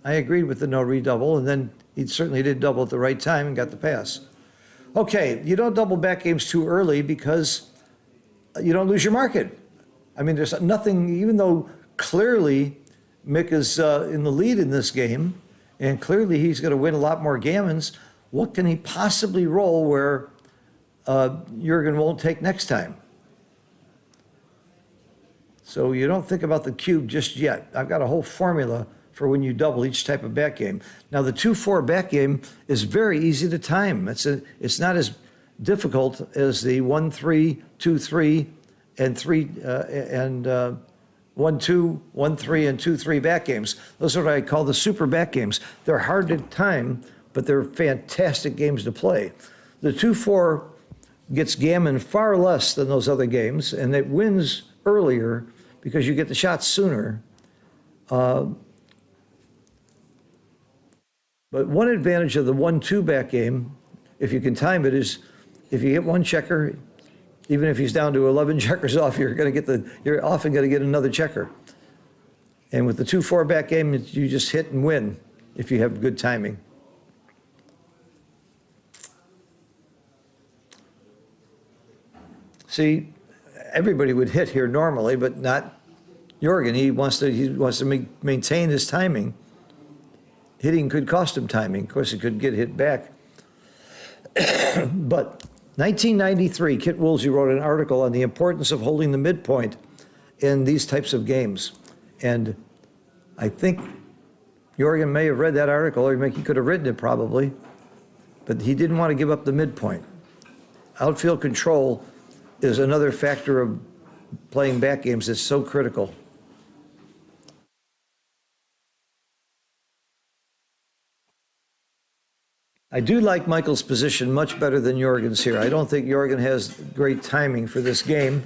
I agreed with the no redouble, and then he certainly did double at the right time and got the pass. Okay. You don't double back games too early because you don't lose your market. I mean, there's nothing, even though clearly Mick is in the lead in this game, and clearly he's going to win a lot more gammons, what can he possibly roll where Jorgen won't take next time? So you don't think about the cube just yet. I've got a whole formula for when you double each type of back game. Now the 2-4 back game is very easy to time. It's not as difficult as the 1-3, 2-3, and 1-2, 1-3, and 2-3 back games. Those are what I call the super back games. They're hard to time, but they're fantastic games to play. The 2-4 gets gammon far less than those other games, and it wins earlier because you get the shots sooner. But one advantage of the 1-2 back game, if you can time it, is if you get one checker, even if he's down to 11 checkers off, you're often going to get another checker. And with the 2-4 back game, you just hit and win if you have good timing. See, everybody would hit here normally, but not Jorgen. He wants to maintain his timing. Hitting could cost him timing. Of course, he could get hit back. But 1993, Kit Woolsey wrote an article on the importance of holding the midpoint in these types of games. And I think Jorgen may have read that article, or he could have written it probably, but he didn't want to give up the midpoint. Outfield control is another factor of playing back games that's so critical. I do like Michael's position much better than Jorgen's here. I don't think Jorgen has great timing for this game.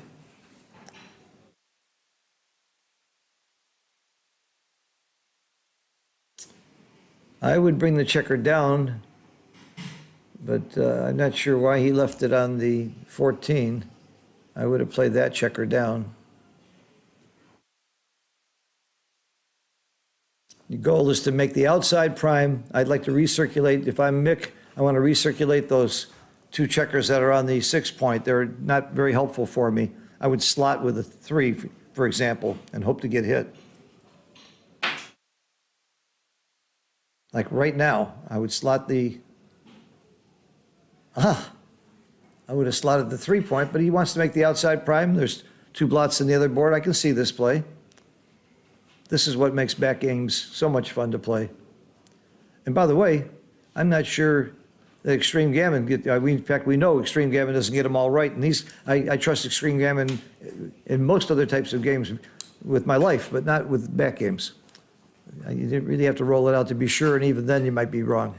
I would bring the checker down, but I'm not sure why he left it on the 14. I would have played that checker down. The goal is to make the outside prime. I'd like to recirculate. If I'm Mick, I want to recirculate those two checkers that are on the 6 point. They're not very helpful for me. I would slot with a 3, for example, and hope to get hit. Like right now, I would slot the, I would have slotted the 3 point, but he wants to make the outside prime. There's 2 blots in the other board. I can see this play. This is what makes back games so much fun to play. And by the way, I'm not sure that Extreme Gammon, in fact, we know Extreme Gammon doesn't get them all right. And I trust Extreme Gammon in most other types of games with my life, but not with back games. You didn't really have to roll it out to be sure, and even then you might be wrong.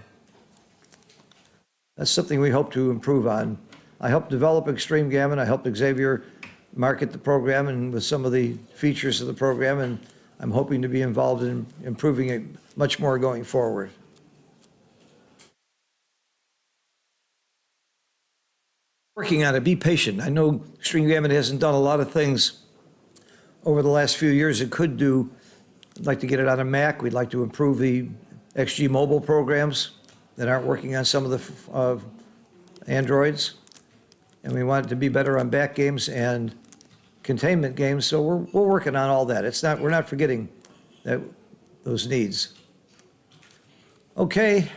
That's something we hope to improve on. I helped develop Extreme Gammon. I helped Xavier market the program and with some of the features of the program, and I'm hoping to be involved in improving it much more going forward. Working on it, be patient. I know Extreme Gammon hasn't done a lot of things over the last few years it could do. I'd like to get it on a Mac. We'd like to improve the XG mobile programs that aren't working on some of the Androids. And we want it to be better on back games and containment games, so we're working on all that. We're not forgetting those needs. Okay,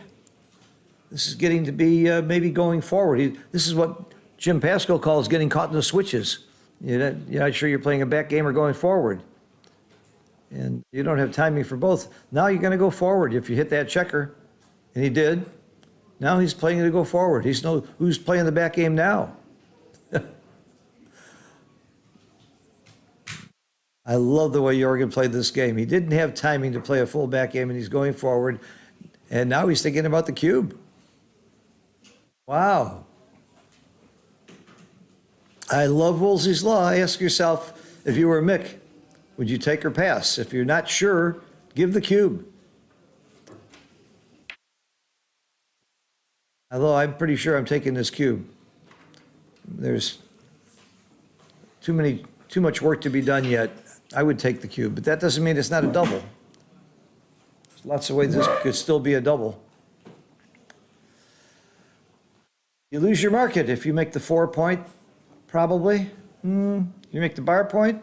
this is getting to be maybe going forward. This is what Jim Pascal calls getting caught in the switches. You're not sure you're playing a back game or going forward, and you don't have timing for both. Now you're going to go forward if you hit that checker, and he did. Now he's playing to go forward. Who's playing the back game now. I love the way Jorgen played this game. He didn't have timing to play a full back game, and he's going forward. And now he's thinking about the cube. Wow. I love Woolsey's Law. Ask yourself, if you were Mick, would you take or pass? If you're not sure, give the cube. Although I'm pretty sure I'm taking this cube. There's too much work to be done yet. I would take the cube, but that doesn't mean it's not a double. There's lots of ways this could still be a double. You lose your market if you make the 4 point, probably. You make the bar point.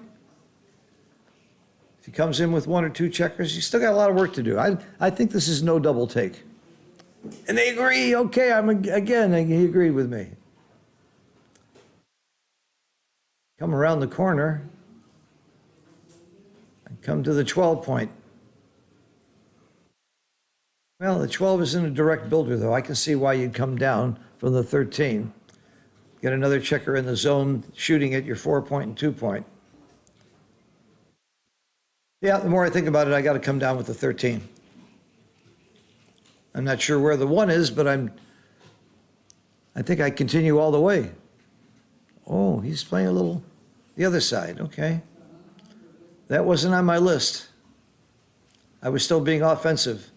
If he comes in with one or two checkers, he's still got a lot of work to do. I think this is no double take. And they agree. Okay, again, he agreed with me. Come around the corner and come to the 12 point. Well, the 12 isn't a direct builder, though. I can see why you'd come down from the 13. Get another checker in the zone, shooting at your 4 point and 2 point. Yeah, the more I think about it, I got to come down with the 13. I'm not sure where the 1 is, but I think I continue all the way. Oh, he's playing a little the other side. Okay. That wasn't on my list. I was still being offensive.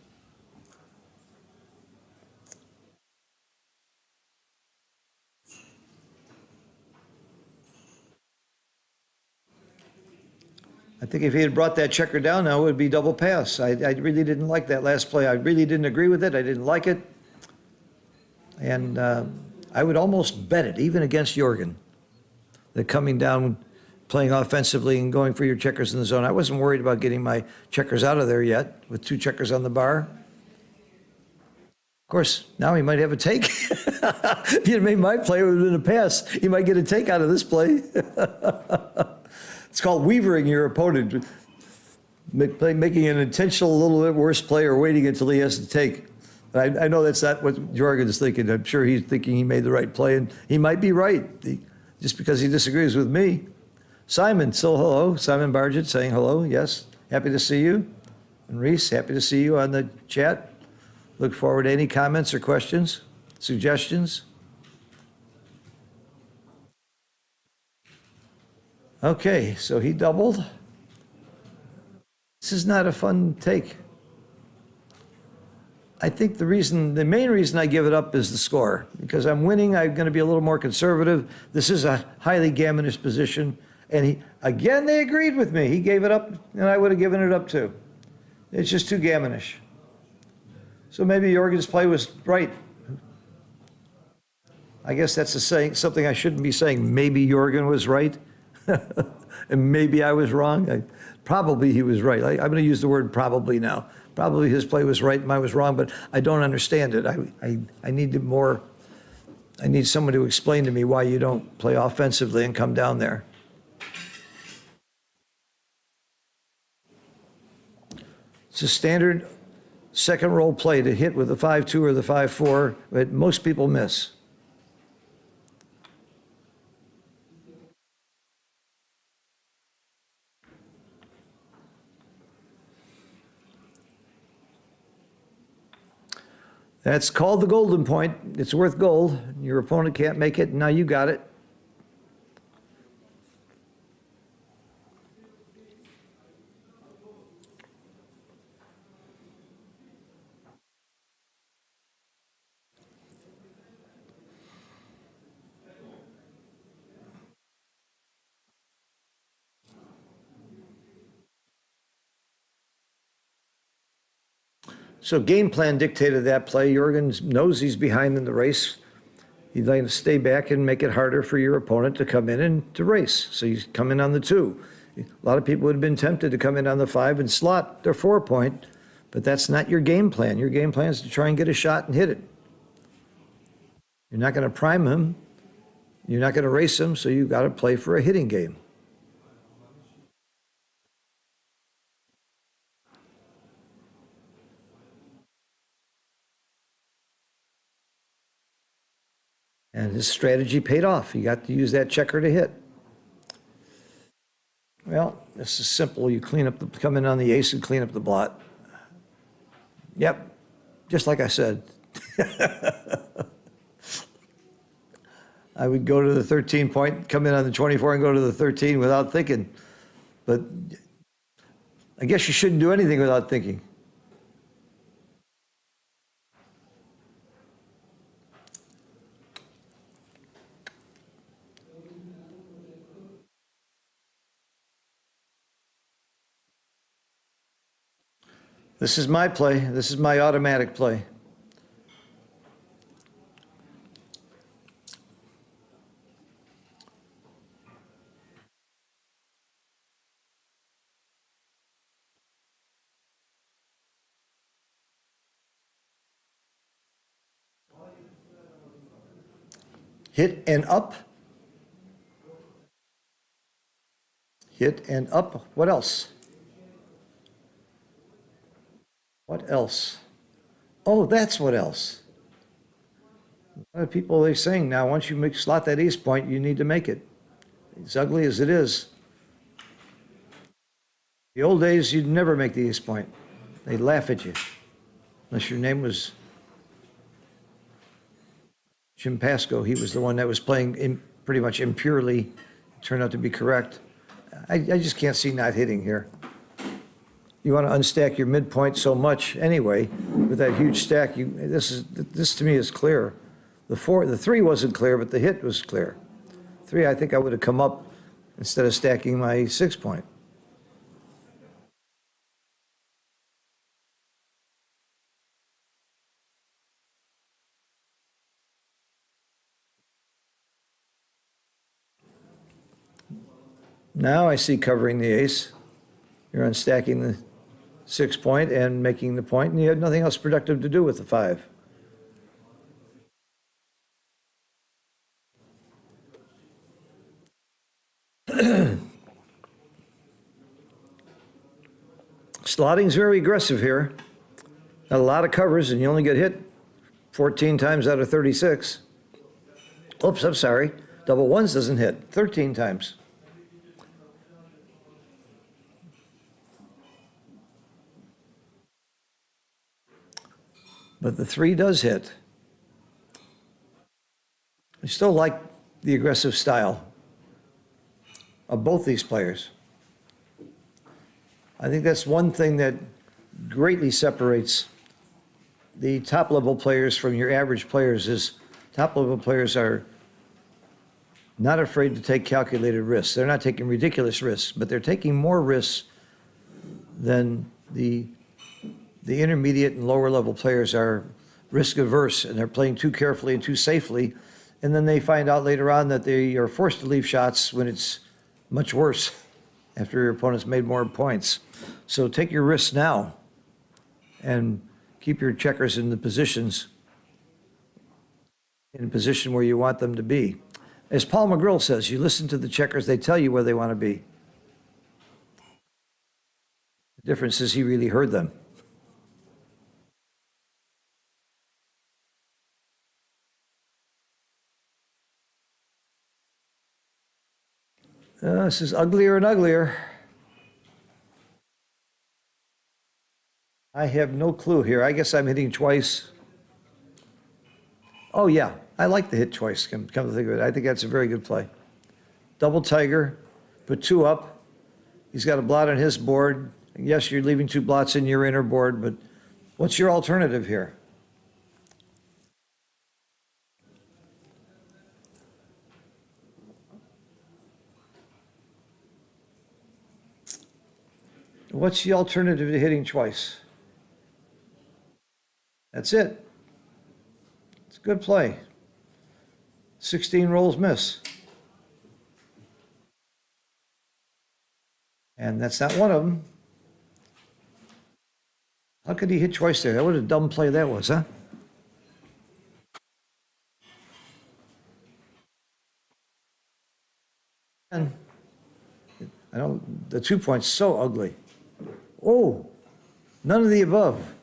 I think if he had brought that checker down now, it would be double pass. I really didn't like that last play. I really didn't agree with it. I didn't like it. And I would almost bet it, even against Jorgen, that coming down, playing offensively and going for your checkers in the zone. I wasn't worried about getting my checkers out of there yet with 2 checkers on the bar. Of course, now he might have a take. If he had made my play, it would have been a pass. He might get a take out of this play. It's called weavering your opponent, making an intentional, a little bit worse play or waiting until he has to take. I know that's not what Jorgen is thinking. I'm sure he's thinking he made the right play, and he might be right, just because he disagrees with me. Simon, still hello. Simon Bargett saying hello. Yes, happy to see you. And Reese, happy to see you on the chat. Look forward to any comments or questions, suggestions. Okay, so he doubled. This is not a fun take. I think the main reason I give it up is the score. Because I'm winning, I'm going to be a little more conservative. This is a highly gamonish position. And again, they agreed with me. He gave it up, and I would have given it up too. It's just too gamonish. So maybe Jorgen's play was right. I guess that's something I shouldn't be saying. Maybe Jorgen was right. And maybe I was wrong. Probably he was right. I'm going to use the word probably now. Probably his play was right and mine was wrong, but I don't understand it. I need someone to explain to me why you don't play offensively and come down there. It's a standard second roll play to hit with the 5-2 or the 5-4, but most people miss. That's called the golden point. It's worth gold. Your opponent can't make it, and now you got it. So game plan dictated that play. Jorgen knows he's behind in the race. He'd like to stay back and make it harder for your opponent to come in and to race. So you come in on the 2. A lot of people would have been tempted to come in on the 5 and slot their 4 point, but that's not your game plan. Your game plan is to try and get a shot and hit it. You're not going to prime him. You're not going to race him, so you've got to play for a hitting game. And his strategy paid off. He got to use that checker to hit. Well, this is simple. You come in on the ace and clean up the blot. Yep, just like I said. I would go to the 13 point, come in on the 24 and go to the 13 without thinking. But I guess you shouldn't do anything without thinking. This is my play. This is my automatic play. Hit and up. Hit and up. What else? What else? Oh, that's what else. A lot of people, they're saying now, once you slot that ace point, you need to make it. As ugly as it is. The old days, you'd never make the ace point. They'd laugh at you. Unless your name was Jim Pasco. He was the one that was playing pretty much impurely. It turned out to be correct. I just can't see not hitting here. You want to unstack your midpoint so much anyway. With that huge stack, this to me is clear. The 3 wasn't clear, but the hit was clear. 3, I think I would have come up instead of stacking my 6 point. Now I see covering the ace. You're unstacking the 6 point and making the point, and you have nothing else productive to do with the 5. Slotting's very aggressive here. Got a lot of covers, and you only get hit 14 times out of 36. Oops, I'm sorry. Double ones doesn't hit 13 times. But the 3 does hit. I still like the aggressive style of both these players. I think that's one thing that greatly separates the top-level players from your average players is top-level players are not afraid to take calculated risks. They're not taking ridiculous risks, but they're taking more risks than the intermediate and lower level players are risk averse, and they're playing too carefully and too safely. And then they find out later on that they are forced to leave shots when it's much worse after your opponent's made more points. So take your risks now and keep your checkers in the positions, in a position where you want them to be. As Paul McGrill says, you listen to the checkers, they tell you where they want to be. The difference is he really heard them. This is uglier and uglier. I have no clue here. I guess I'm hitting twice. Oh, yeah. I like the hit twice, come to think of it. I think that's a very good play. Double tiger, put 2 up. He's got a blot on his board. Yes, you're leaving 2 blots in your inner board, but what's your alternative here? What's the alternative to hitting twice? That's it. It's a good play. 16 rolls miss. And that's not one of them. How could he hit twice there? What a dumb play that was, huh? And I don't, the 2 point's so ugly. Oh, none of the above.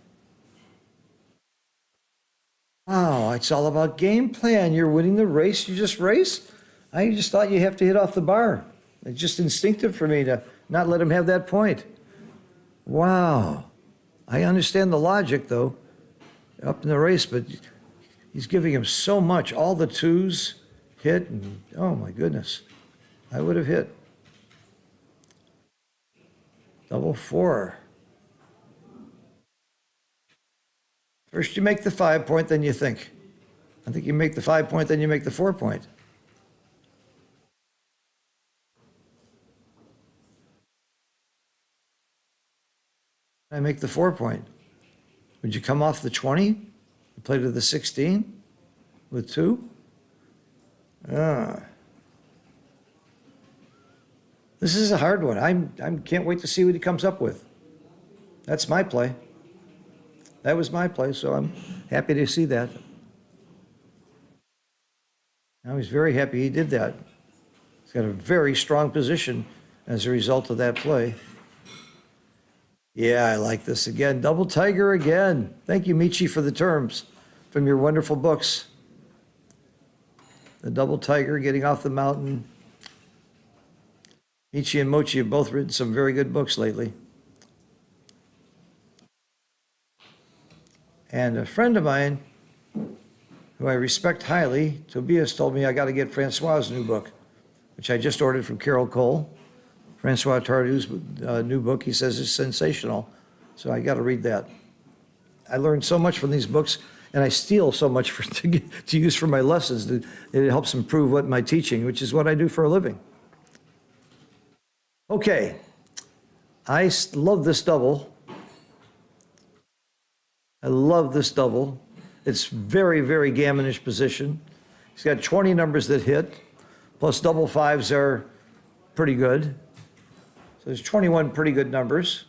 Wow, it's all about game plan. You're winning the race. You just race. I just thought you have to hit off the bar. It's just instinctive for me to not let him have that point. Wow. I understand the logic, though, up in the race, but he's giving him so much. All the 2s hit, and oh my goodness. I would have hit. Double 4. First you make the 5 point, then you think. I think you make the 5 point, then you make the 4 point. I make the 4 point. Would you come off the 20? You play to the 16 with 2? This is a hard one. I can't wait to see what he comes up with. That's my play. That was my play, so I'm happy to see that. Now he's very happy he did that. He's got a very strong position as a result of that play. Yeah, I like this again. Double tiger again. Thank you, Michi, for the terms from your wonderful books. The double tiger getting off the mountain. Michi and Mochi have both written some very good books lately. And a friend of mine, who I respect highly, Tobias, told me I got to get Francois's new book, which I just ordered from Carol Cole. Francois Tardou's new book, he says, is sensational. So I got to read that. I learned so much from these books, and I steal so much to use for my lessons. It helps improve what my teaching, which is what I do for a living. Okay, I love this double. I love this double. It's very, very gammonish position. He's got 20 numbers that hit, plus double fives are pretty good. So there's 21 pretty good numbers.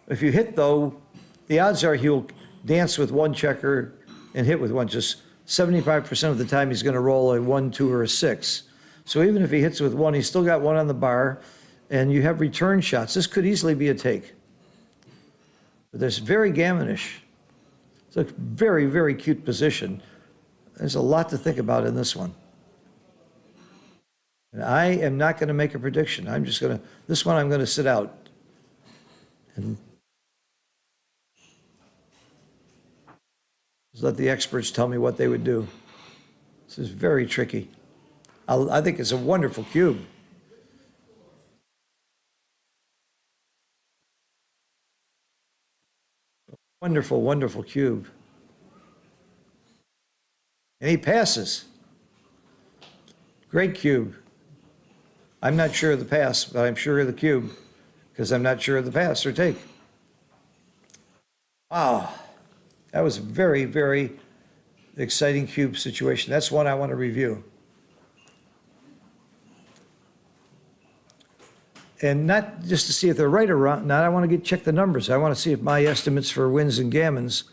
If you hit, though, the odds are he'll dance with one checker and hit with one. Just 75% of the time he's going to roll a 1, 2, or a 6. So even if he hits with one, he's still got one on the bar, and you have return shots. This could easily be a take. But there's very gammonish. It's a very, very cute position. There's a lot to think about in this one. And I am not going to make a prediction. I'm just going to, this one I'm going to sit out. And just let the experts tell me what they would do. This is very tricky. I think it's a wonderful cube. Wonderful, wonderful cube. And he passes. Great cube. I'm not sure of the pass, but I'm sure of the cube, because I'm not sure of the pass or take. Wow. That was a very, very exciting cube situation. That's one I want to review. And not just to see if they're right or wrong. Now I want to check the numbers. I want to see if my estimates for wins and gammons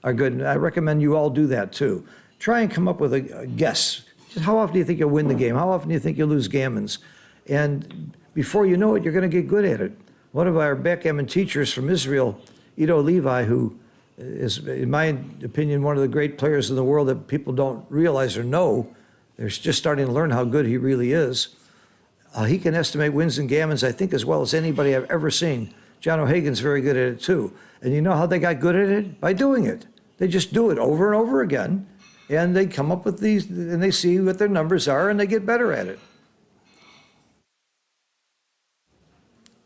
are good. And I recommend you all do that too. Try and come up with a guess. Just how often do you think you'll win the game? How often do you think you'll lose gammons? And before you know it, you're going to get good at it. One of our backgammon teachers from Israel, Ido Levi, who is, in my opinion, one of the great players in the world that people don't realize or know. They're just starting to learn how good he really is. He can estimate wins and gammons, I think, as well as anybody I've ever seen. John O'Hagan's very good at it, too. And you know how they got good at it? By doing it. They just do it over and over again, and they come up with these, and they see what their numbers are, and they get better at it.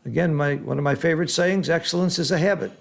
Again, one of my favorite sayings, excellence is a habit.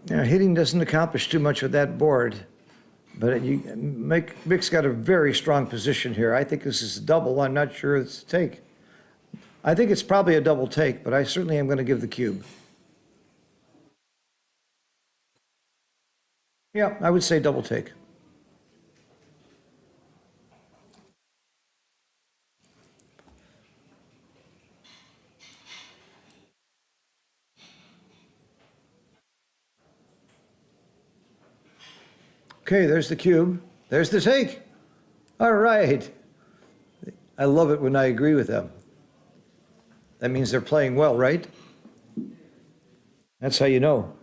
Now, hitting doesn't accomplish too much with that board, but Mick's got a very strong position here. I think this is a double. I'm not sure it's a take. I think it's probably a double take, but I certainly am going to give the cube. Yeah, I would say double take. Okay, there's the cube. There's the take. All right. I love it when I agree with them. That means they're playing well, right? That's how you know.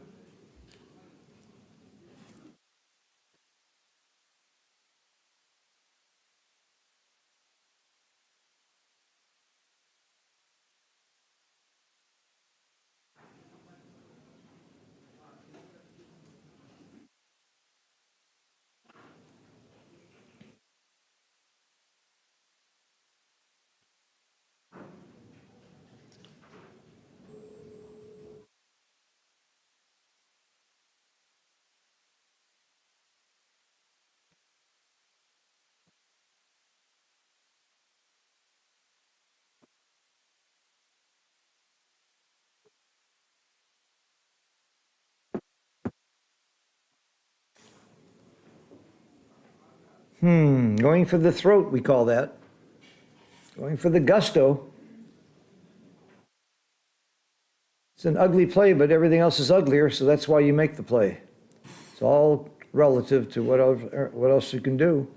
Going for the throat, we call that. Going for the gusto. It's an ugly play, but everything else is uglier, so that's why you make the play. It's all relative to what else you can do.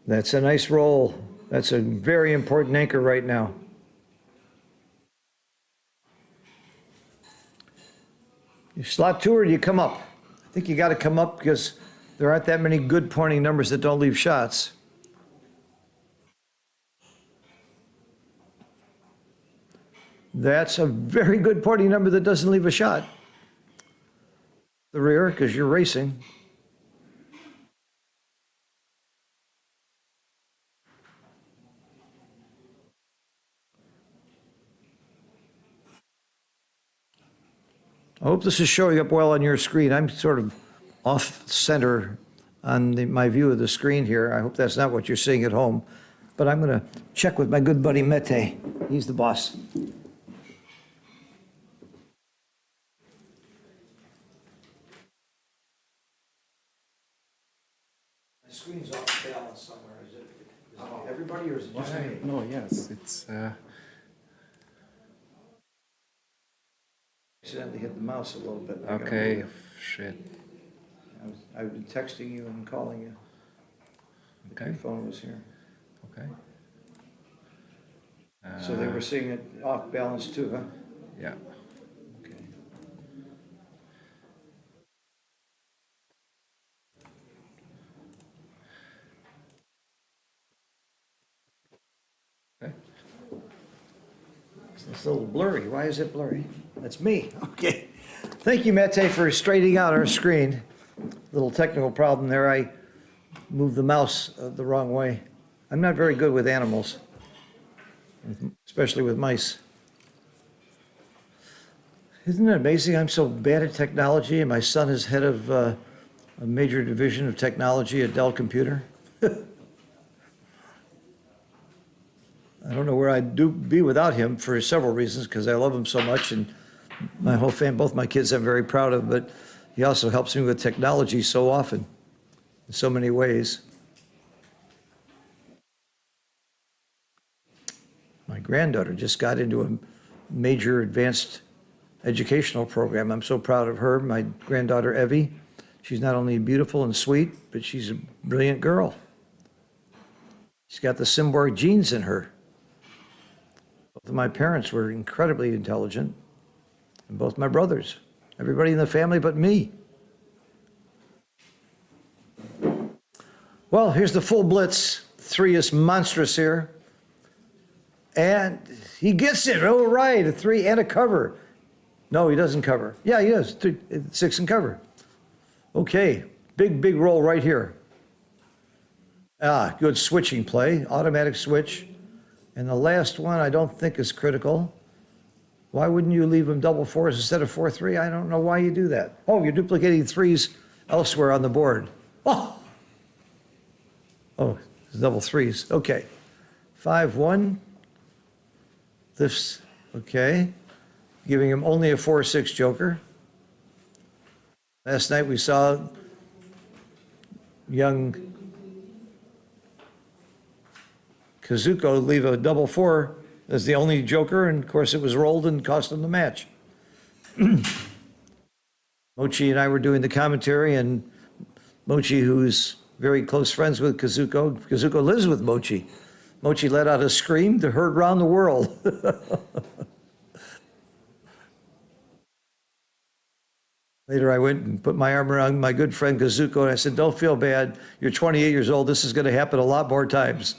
That's a nice roll. That's a very important anchor right now. You slot two or do you come up? I think you got to come up because there aren't that many good pointing numbers that don't leave shots. That's a very good pointing number that doesn't leave a shot. The rear, because you're racing. I hope this is showing up well on your screen. I'm sort of off center on my view of the screen here. I hope that's not what you're seeing at home. But I'm going to check with my good buddy Mete. He's the boss. My screen's off balance somewhere. Is it everybody or is it just me? No, yes, it's. Accidentally hit the mouse a little bit. Okay, shit. I've been texting you and calling you. Okay. Your phone was here. Okay. So they were seeing it off balance too, huh? Yeah. Okay. Okay. It's a little blurry. Why is it blurry? That's me. Okay. Thank you, Mete, for straightening out our screen. Little technical problem there. I moved the mouse the wrong way. I'm not very good with animals, especially with mice. Isn't it amazing? I'm so bad at technology, and my son is head of a major division of technology at Dell Computer. I don't know where I'd be without him for several reasons, because I love him so much, and my whole family, both my kids, I'm very proud of, but he also helps me with technology so often, in so many ways. My granddaughter just got into a major advanced educational program. I'm so proud of her. My granddaughter, Evie, she's not only beautiful and sweet, but she's a brilliant girl. She's got the Simborg genes in her. Both of my parents were incredibly intelligent, and both my brothers, everybody in the family but me. Well, here's the full blitz. 3 is monstrous here. And he gets it. Oh, right, a 3 and a cover. No, he doesn't cover. Yeah, he does. 6 and cover. Okay, big roll right here. Good switching play, automatic switch. And the last one I don't think is critical. Why wouldn't you leave him double 4s instead of 4-3? I don't know why you do that. Oh, you're duplicating 3s elsewhere on the board. Oh, it's double 3s. Okay. 5-1. This, okay. Giving him only a 4-6 joker. Last night we saw young Kazuko leave a double four as the only joker, and of course it was rolled and cost him the match. Mochi and I were doing the commentary, and Mochi, who's very close friends with Kazuko, Kazuko lives with Mochi. Mochi let out a scream to heard round the world. Later, I went and put my arm around my good friend Kazuko, and I said, "Don't feel bad. You're 28 years old. This is going to happen a lot more times."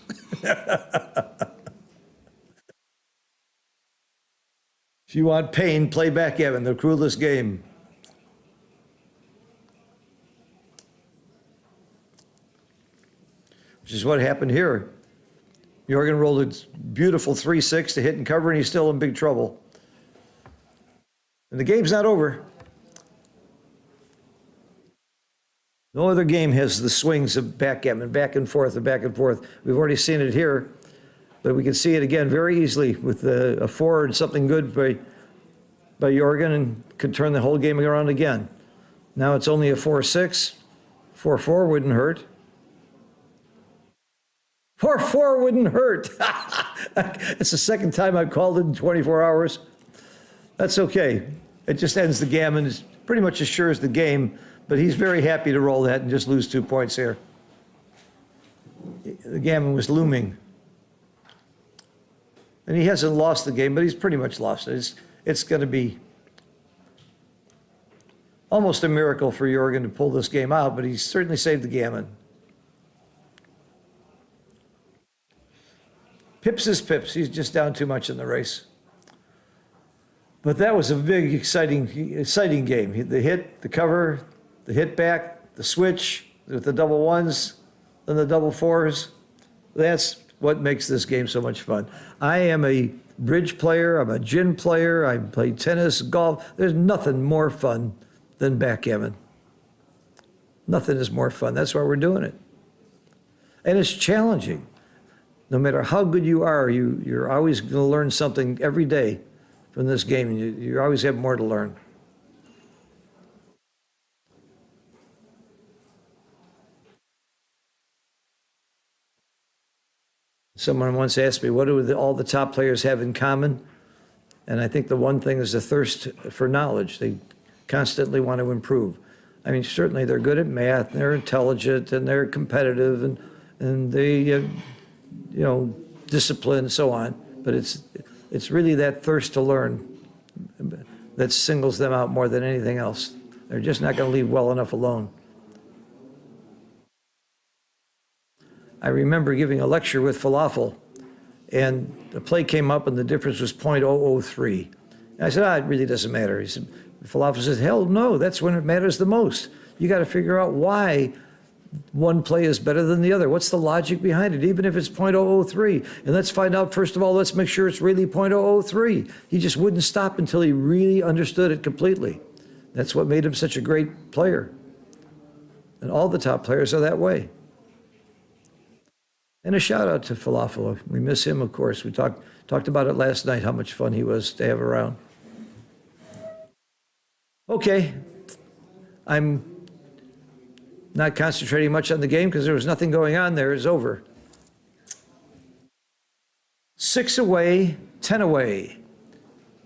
If you want pain, play backgammon, the cruelest game. Which is what happened here. Jorgen rolled a beautiful 3-6 to hit and cover, and he's still in big trouble. And the game's not over. No other game has the swings of backgammon, back and forth and back and forth. We've already seen it here, but we can see it again very easily with a four and something good by Jorgen, and could turn the whole game around again. Now it's only a 4-6. 4-4 wouldn't hurt. 4-4 wouldn't hurt. It's the second time I've called it in 24 hours. That's okay. It just ends the gammon. It's pretty much as sure as the game. But he's very happy to roll that and just lose 2 points here. The gammon was looming. And he hasn't lost the game, but he's pretty much lost it. It's going to be almost a miracle for Jorgen to pull this game out, but he's certainly saved the gammon. Pips is pips. He's just down too much in the race. But that was a big, exciting game. The hit, the cover, the hit back, the switch with the double ones, then the double fours. That's what makes this game so much fun. I am a bridge player. I'm a gin player. I play tennis, golf. There's nothing more fun than backgammon. Nothing is more fun. That's why we're doing it. And it's challenging. No matter how good you are, you're always going to learn something every day from this game. You always have more to learn. Someone once asked me, what do all the top players have in common? And I think the one thing is the thirst for knowledge. They constantly want to improve. I mean, certainly they're good at math, and they're intelligent, and they're competitive, and they, discipline and so on. But it's really that thirst to learn that singles them out more than anything else. They're just not going to leave well enough alone. I remember giving a lecture with Falafel, and the play came up, and the difference was .003. And I said, it really doesn't matter. He said, Falafel says, hell no, that's when it matters the most. You got to figure out why one play is better than the other. What's the logic behind it, even if it's .003? And let's find out, first of all, let's make sure it's really .003. He just wouldn't stop until he really understood it completely. That's what made him such a great player. And all the top players are that way. And a shout out to Falafel. We miss him, of course. We talked about it last night, how much fun he was to have around. Okay, I'm not concentrating much on the game because there was nothing going on there. It's over. 6 away, 10 away.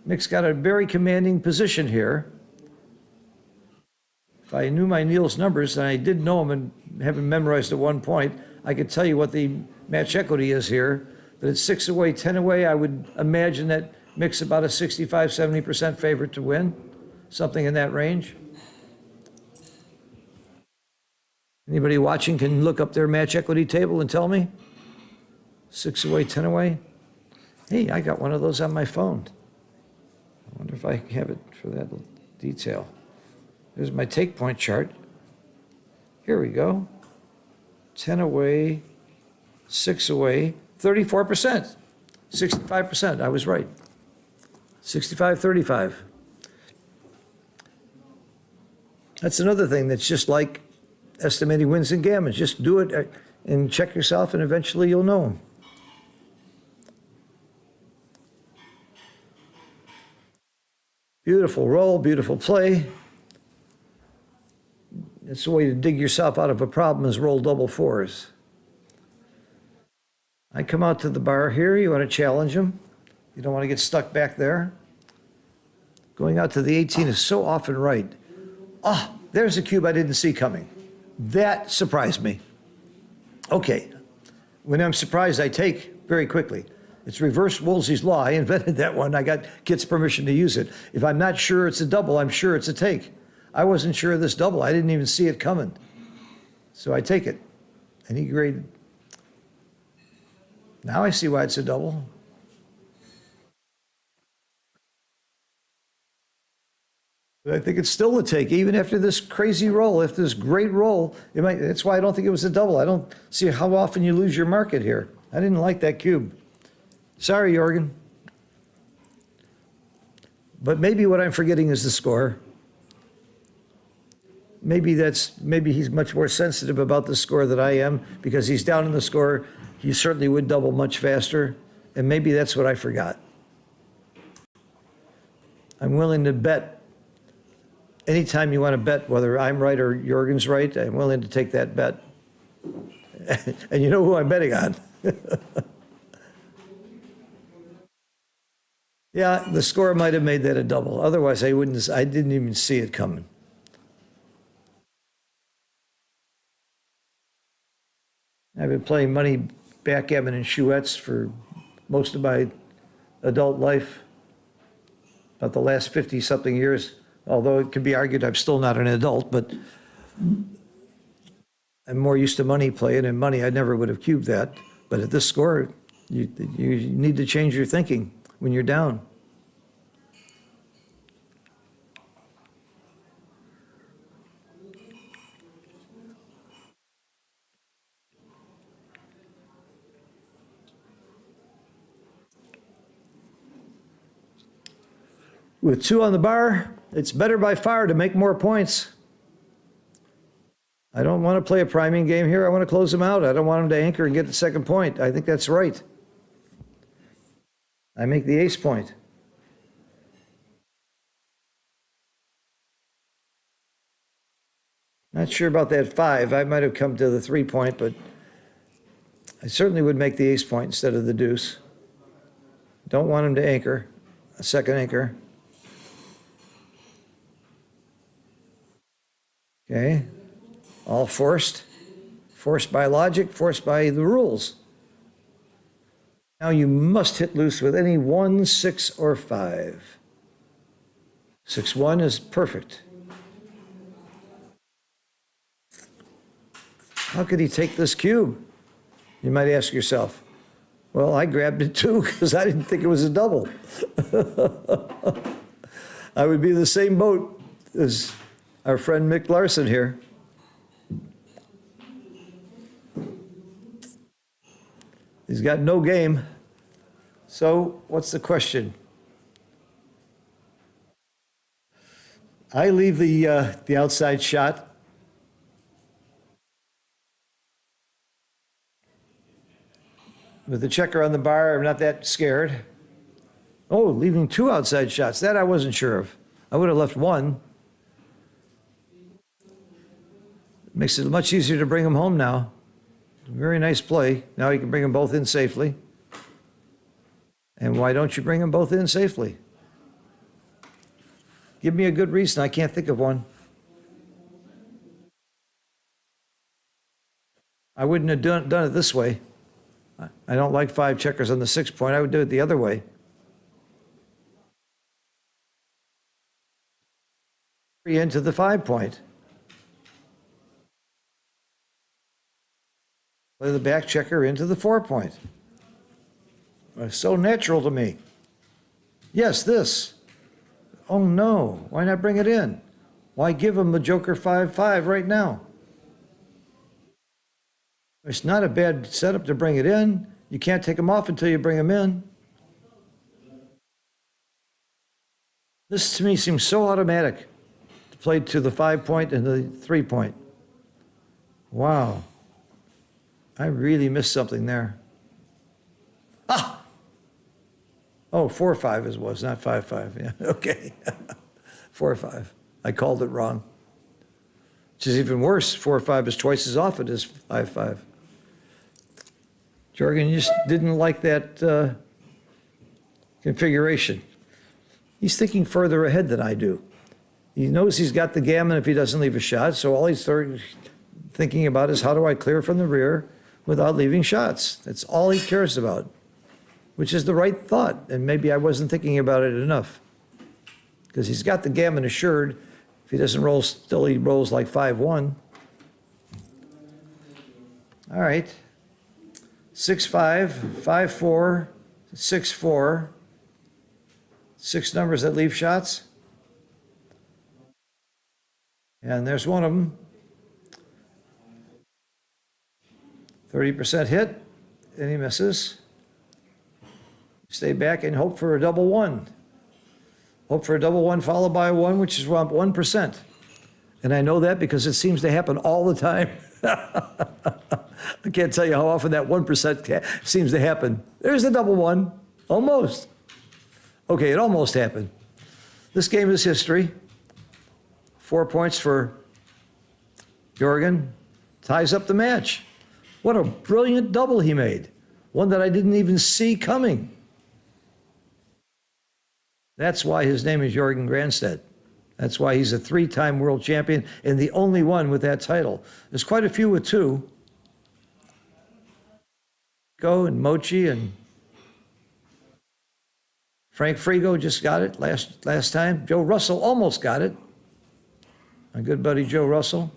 Mick's got a very commanding position here. If I knew my Neil's numbers, and I did know them and have them memorized at one point, I could tell you what the match equity is here. But it's 6 away, 10 away. I would imagine that Mick's about a 65, 70% favorite to win, something in that range. Anybody watching can look up their match equity table and tell me. 6 away, 10 away. Hey, I got one of those on my phone. I wonder if I have it for that detail. There's my take point chart. Here we go. 10 away, 6 away, 34%, 65%. I was right. 65-35. That's another thing that's just like estimating wins and gammons. Just do it and check yourself, and eventually you'll know them. Beautiful roll, beautiful play. It's a way to dig yourself out of a problem is roll double fours. I come out to the bar here. You want to challenge him. You don't want to get stuck back there. Going out to the 18 is so often right. Ah, there's a cube I didn't see coming. That surprised me. Okay. When I'm surprised, I take very quickly. It's reverse Woolsey's law. I invented that one. I got Kit's permission to use it. If I'm not sure it's a double, I'm sure it's a take. I wasn't sure of this double. I didn't even see it coming. So I take it. And he graded. Now I see why it's a double. But I think it's still a take, even after this crazy roll, after this great roll. That's why I don't think it was a double. I don't see how often you lose your market here. I didn't like that cube. Sorry, Jorgen. But maybe what I'm forgetting is the score. Maybe he's much more sensitive about the score than I am, because he's down in the score. He certainly would double much faster, and maybe that's what I forgot. I'm willing to bet. Anytime you want to bet whether I'm right or Jorgen's right, I'm willing to take that bet. And you know who I'm betting on. Yeah, the score might have made that a double. Otherwise, I didn't even see it coming. I've been playing money backgammon and chouettes for most of my adult life, about the last 50-something years. Although it could be argued I'm still not an adult, but I'm more used to money playing, and money, I never would have cubed that. But at this score, you need to change your thinking when you're down. With 2 on the bar, it's better by far to make more points. I don't want to play a priming game here. I want to close him out. I don't want him to anchor and get the second point. I think that's right. I make the ace point. Not sure about that 5. I might have come to the 3 point, but I certainly would make the ace point instead of the deuce. Don't want him to anchor, a second anchor. Okay, all forced by logic, forced by the rules. Now you must hit loose with any 1, 6, or 5. 6-1 is perfect. How could he take this cube? You might ask yourself. Well, I grabbed it too because I didn't think it was a double. I would be in the same boat as our friend Mick Larsen here. He's got no game. So what's the question? I leave the outside shot. With the checker on the bar, I'm not that scared. Oh, leaving 2 outside shots. That I wasn't sure of. I would have left 1. Makes it much easier to bring them home now. Very nice play. Now you can bring them both in safely. And why don't you bring them both in safely? Give me a good reason. I can't think of one. I wouldn't have done it this way. I don't like 5 checkers on the 6 point. I would do it the other way. Into the 5 point. Play the back checker into the 4 point. It's so natural to me. Yes, this. Oh no, why not bring it in? Why give him the Joker 5-5 right now? It's not a bad setup to bring it in. You can't take him off until you bring him in. This to me seems so automatic to play to the 5 point and the 3 point. Wow. I really missed something there. Ah! Oh, 4-5 it was, not 5-5. Yeah, okay. 4-5. I called it wrong. Which is even worse. 4-5 is twice as often as 5-5. Jorgen just didn't like that configuration. He's thinking further ahead than I do. He knows he's got the gammon if he doesn't leave a shot, so all he's thinking about is how do I clear from the rear without leaving shots. That's all he cares about, which is the right thought, and maybe I wasn't thinking about it enough. Because he's got the gammon assured. If he doesn't roll still, he rolls like 5-1. All right. 6-5, 5-4, 6-4. 6 numbers that leave shots. And there's one of them. 30% hit, and he misses. Stay back and hope for a double one. Hope for a double one followed by a one, which is around 1%. And I know that because it seems to happen all the time. I can't tell you how often that 1% seems to happen. There's the double one. Almost. Okay, it almost happened. This game is history. 4 points for Jorgen. Ties up the match. What a brilliant double he made. One that I didn't even see coming. That's why his name is Jorgen Granstedt. That's why he's a 3-time world champion and the only one with that title. There's quite a few with 2. Go and Mochi and Frank Frigo just got it last time. Joe Russell almost got it. My good buddy Joe Russell.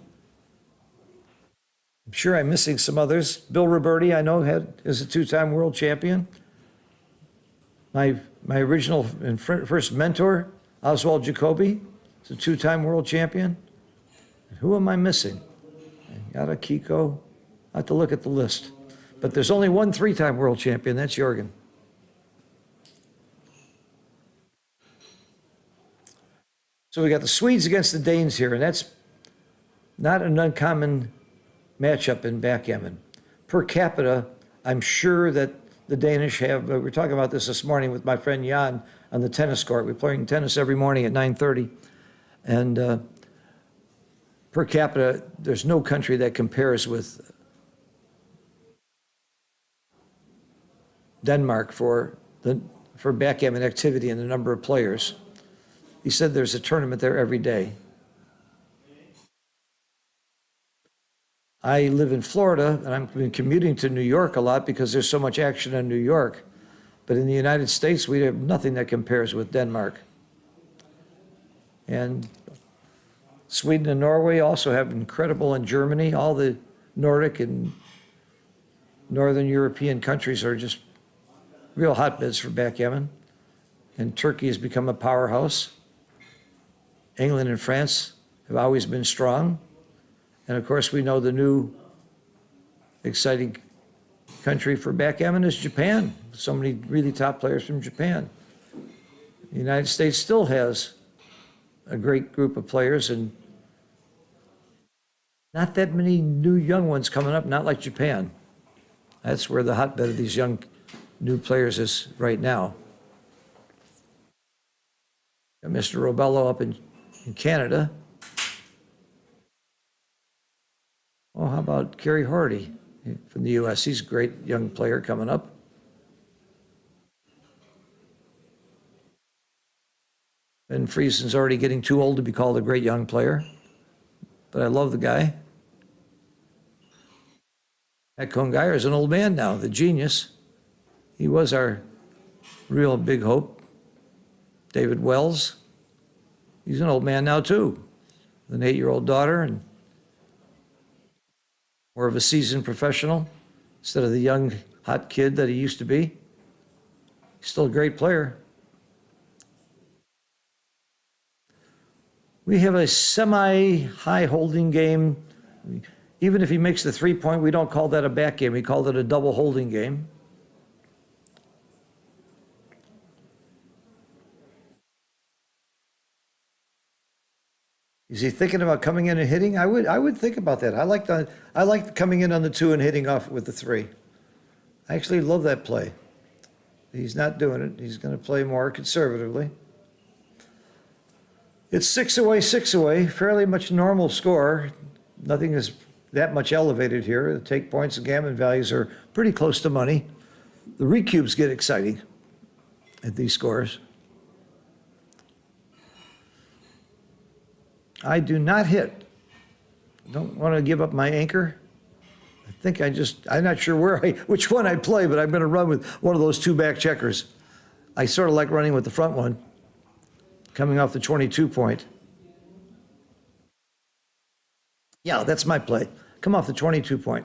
I'm sure I'm missing some others. Bill Roberti, I know, is a 2-time world champion. My original and first mentor, Oswald Jacoby, is a 2-time world champion. Who am I missing? Yada Kiko. I have to look at the list. But there's only one 3-time world champion. That's Jorgen. So we got the Swedes against the Danes here, and that's not an uncommon matchup in backgammon. Per capita, I'm sure that the Danish have, we were talking about this morning with my friend Jan on the tennis court. We're playing tennis every morning at 9:30. And per capita, there's no country that compares with Denmark for backgammon activity and the number of players. He said there's a tournament there every day. I live in Florida, and I've been commuting to New York a lot because there's so much action in New York. But in the United States, we have nothing that compares with Denmark. And Sweden and Norway also have incredible, and Germany, all the Nordic and Northern European countries are just real hotbeds for backgammon. And Turkey has become a powerhouse. England and France have always been strong. And of course, we know the new exciting country for backgammon is Japan. So many really top players from Japan. The United States still has a great group of players and not that many new young ones coming up, not like Japan. That's where the hotbed of these young new players is right now. Got Mr. Robello up in Canada. Oh, how about Kerry Hardy from the U.S.? He's a great young player coming up. Ben Friesen's already getting too old to be called a great young player, but I love the guy. Pat Kongeyer is an old man now, the genius. He was our real big hope. David Wells, he's an old man now too, with an 8-year-old daughter and more of a seasoned professional instead of the young, hot kid that he used to be. He's still a great player. We have a semi-high holding game. Even if he makes the 3-point, we don't call that a back game. We call it a double holding game. Is he thinking about coming in and hitting? I would think about that. I like coming in on the 2 and hitting off with the 3. I actually love that play. He's not doing it. He's going to play more conservatively. It's 6 away, 6 away. Fairly much normal score. Nothing is that much elevated here. The take points and gammon values are pretty close to money. The recubes get exciting at these scores. I do not hit. Don't want to give up my anchor. I think I'm not sure which one I play, but I'm going to run with one of those two back checkers. I sort of like running with the front one, coming off the 22 point. Yeah, that's my play. Come off the 22 point.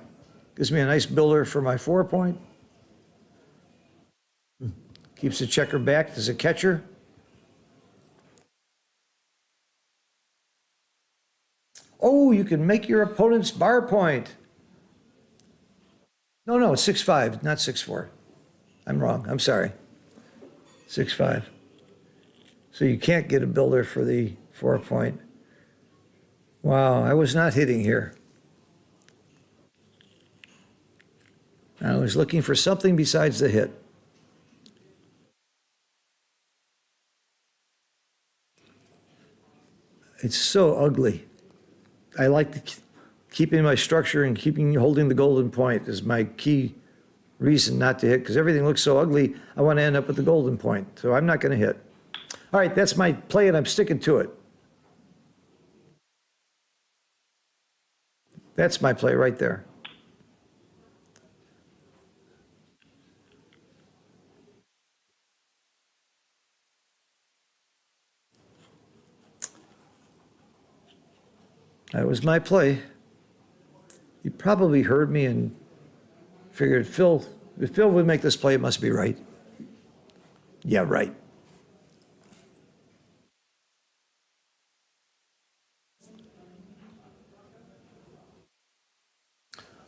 Gives me a nice builder for my 4 point. Keeps the checker back as a catcher. Oh, you can make your opponent's bar point. No, it's 6-5, not 6-4. I'm wrong. I'm sorry. 6-5. So you can't get a builder for the 4 point. Wow, I was not hitting here. I was looking for something besides the hit. It's so ugly. I like keeping my structure and holding the golden point is my key reason not to hit, because everything looks so ugly. I want to end up with the golden point, so I'm not going to hit. All right, that's my play, and I'm sticking to it. That's my play right there. That was my play. You probably heard me and figured if Phil would make this play, it must be right. Yeah, right.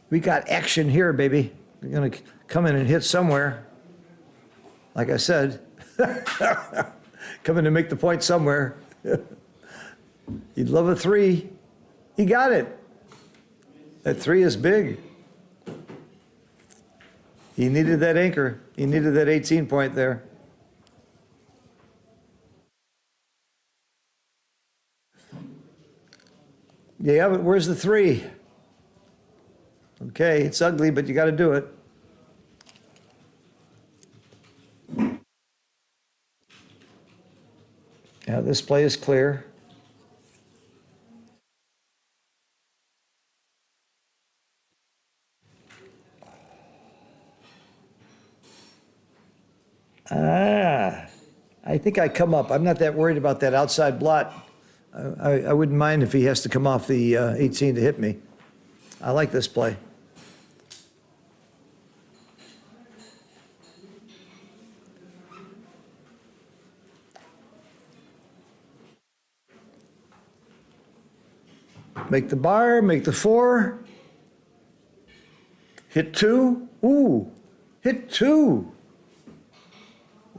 We got action here, baby. We're going to come in and hit somewhere. Like I said, come in and make the point somewhere. You'd love a 3. He got it. That 3 is big. He needed that anchor. He needed that 18 point there. Yeah, but where's the 3? Okay, it's ugly, but you got to do it. Yeah, this play is clear. I think I come up. I'm not that worried about that outside blot. I wouldn't mind if he has to come off the 18 to hit me. I like this play. Make the bar, make the 4. Hit 2. Ooh, hit 2.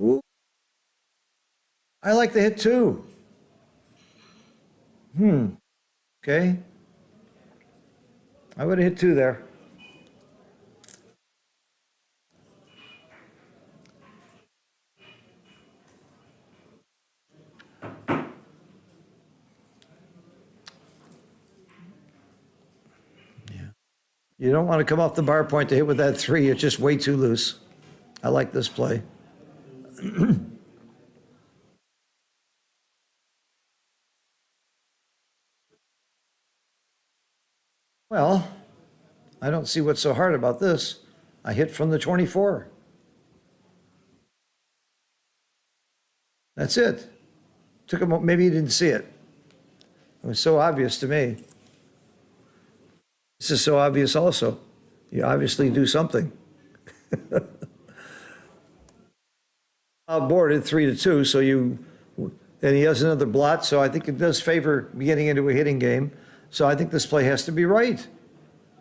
Ooh. I like the hit 2. Okay. I would have hit 2 there. You don't want to come off the bar point to hit with that 3. It's just way too loose. I like this play. Well, I don't see what's so hard about this. I hit from the 24. That's it. Took him, maybe he didn't see it. It was so obvious to me. This is so obvious also. You obviously do something. Outboarded 3-2, so and he has another blot, so I think it does favor getting into a hitting game. So I think this play has to be right.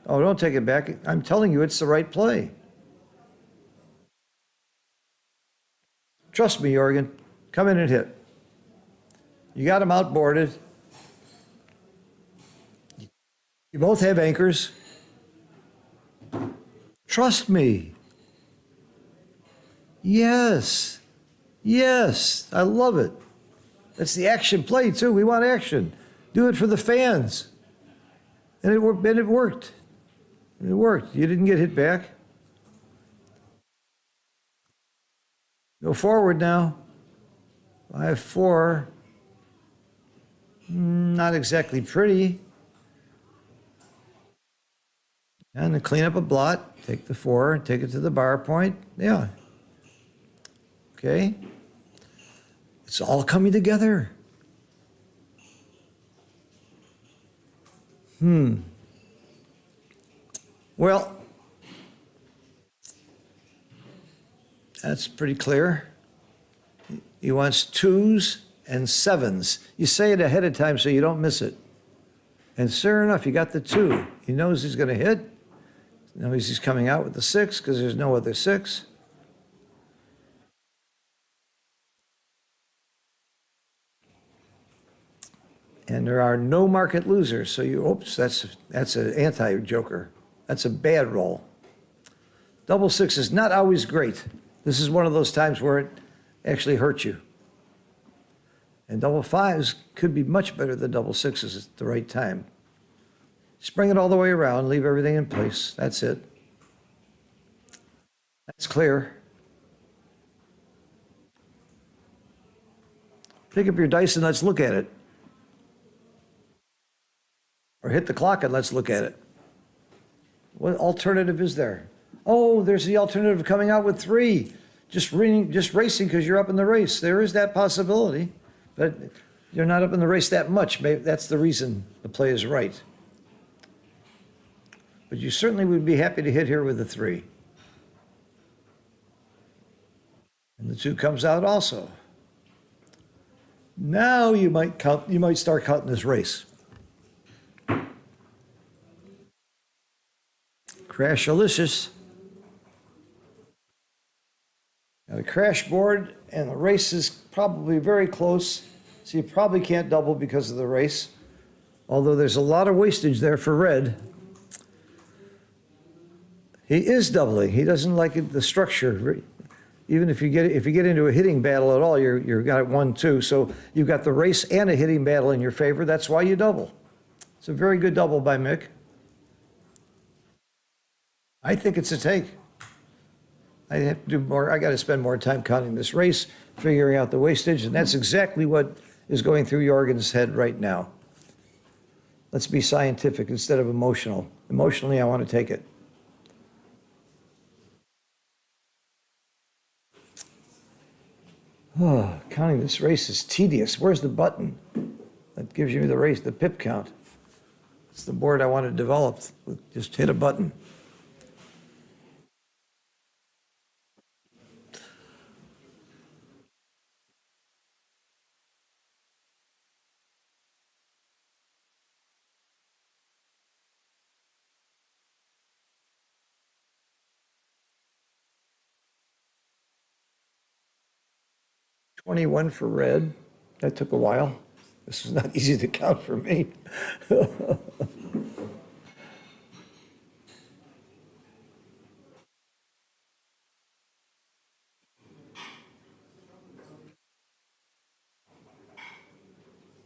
Oh, don't take it back. I'm telling you, it's the right play. Trust me, Jorgen. Come in and hit. You got him outboarded. You both have anchors. Trust me. Yes. Yes. I love it. That's the action play, too. We want action. Do it for the fans. And it worked. It worked. You didn't get hit back. Go forward now. 5-4. Not exactly pretty. And to clean up a blot, take the 4, take it to the bar point. Yeah. Okay. It's all coming together. Well, that's pretty clear. He wants 2s and 7s. You say it ahead of time so you don't miss it. And sure enough, you got the 2. He knows he's going to hit. He knows he's coming out with the 6 because there's no other 6. And there are no market losers. So oops, that's an anti-joker. That's a bad roll. Double 6 is not always great. This is one of those times where it actually hurts you. And double 5s could be much better than double 6s at the right time. Just bring it all the way around, leave everything in place. That's it. That's clear. Pick up your dice and let's look at it. Or hit the clock and let's look at it. What alternative is there? Oh, there's the alternative coming out with 3. Just racing because you're up in the race. There is that possibility, but you're not up in the race that much. Maybe that's the reason the play is right. But you certainly would be happy to hit here with the 3. And the 2 comes out also. Now you might start counting this race. Crashalicious. Got a crash board, and the race is probably very close, so you probably can't double because of the race. Although there's a lot of wastage there for red. He is doubling. He doesn't like the structure. Even if you get into a hitting battle at all, you've got it 1-2. So you've got the race and a hitting battle in your favor. That's why you double. It's a very good double by Mick. I think it's a take. I have to do more. I got to spend more time counting this race, figuring out the wastage, and that's exactly what is going through Jorgen's head right now. Let's be scientific instead of emotional. Emotionally, I want to take it. Oh, counting this race is tedious. Where's the button that gives you the race, the pip count? It's the board I want to develop. Just hit a button. $21 for red. That took a while. This was not easy to count for me.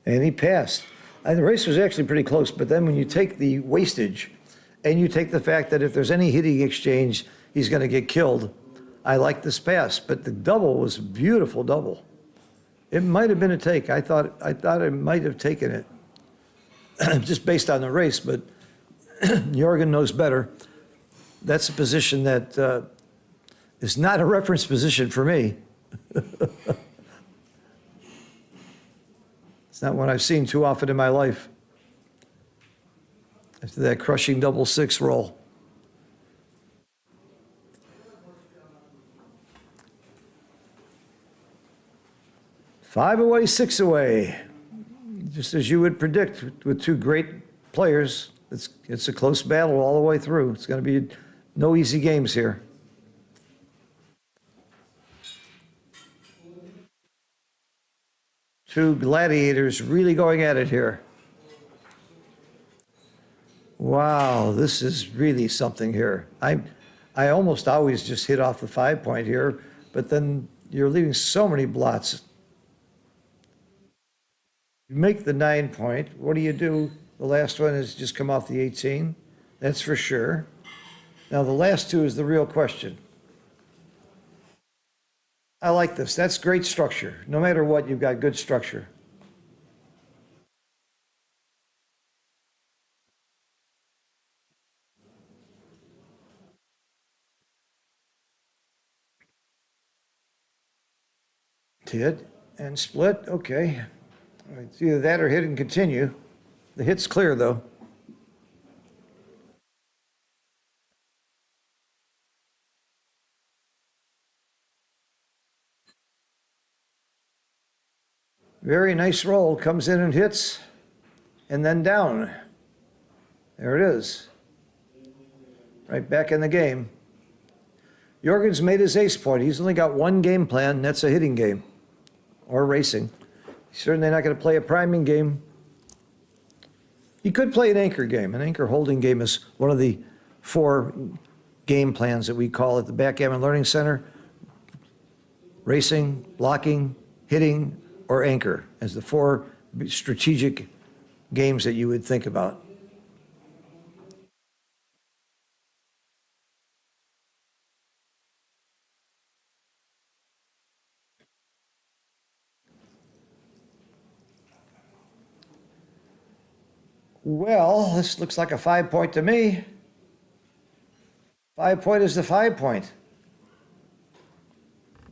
And he passed. And the race was actually pretty close, but then when you take the wastage and you take the fact that if there's any hitting exchange, he's going to get killed, I like this pass. But the double was a beautiful double. It might have been a take. I thought I might have taken it just based on the race, but Jorgen knows better. That's a position that is not a reference position for me. It's not one I've seen too often in my life. After that crushing double 6 roll. Five away, 6 away. Just as you would predict with 2 great players, it's a close battle all the way through. It's going to be no easy games here. Two gladiators really going at it here. Wow, this is really something here. I almost always just hit off the 5 point here, but then you're leaving so many blots. You make the 9 point. What do? The last one has just come off the 18. That's for sure. Now, the last two is the real question. I like this. That's great structure. No matter what, you've got good structure. Hit and split. Okay. It's either that or hit and continue. The hit's clear, though. Very nice roll. Comes in and hits, and then down. There it is. Right back in the game. Jorgen's made his ace point. He's only got one game plan, and that's a hitting game or racing. He's certainly not going to play a priming game. He could play an anchor game. An anchor holding game is one of the 4 game plans that we call at the Backgammon Learning Center. Racing, blocking, hitting, or anchor as the 4 strategic games that you would think about. Well, this looks like a 5-point to me. 5-point is the 5-point.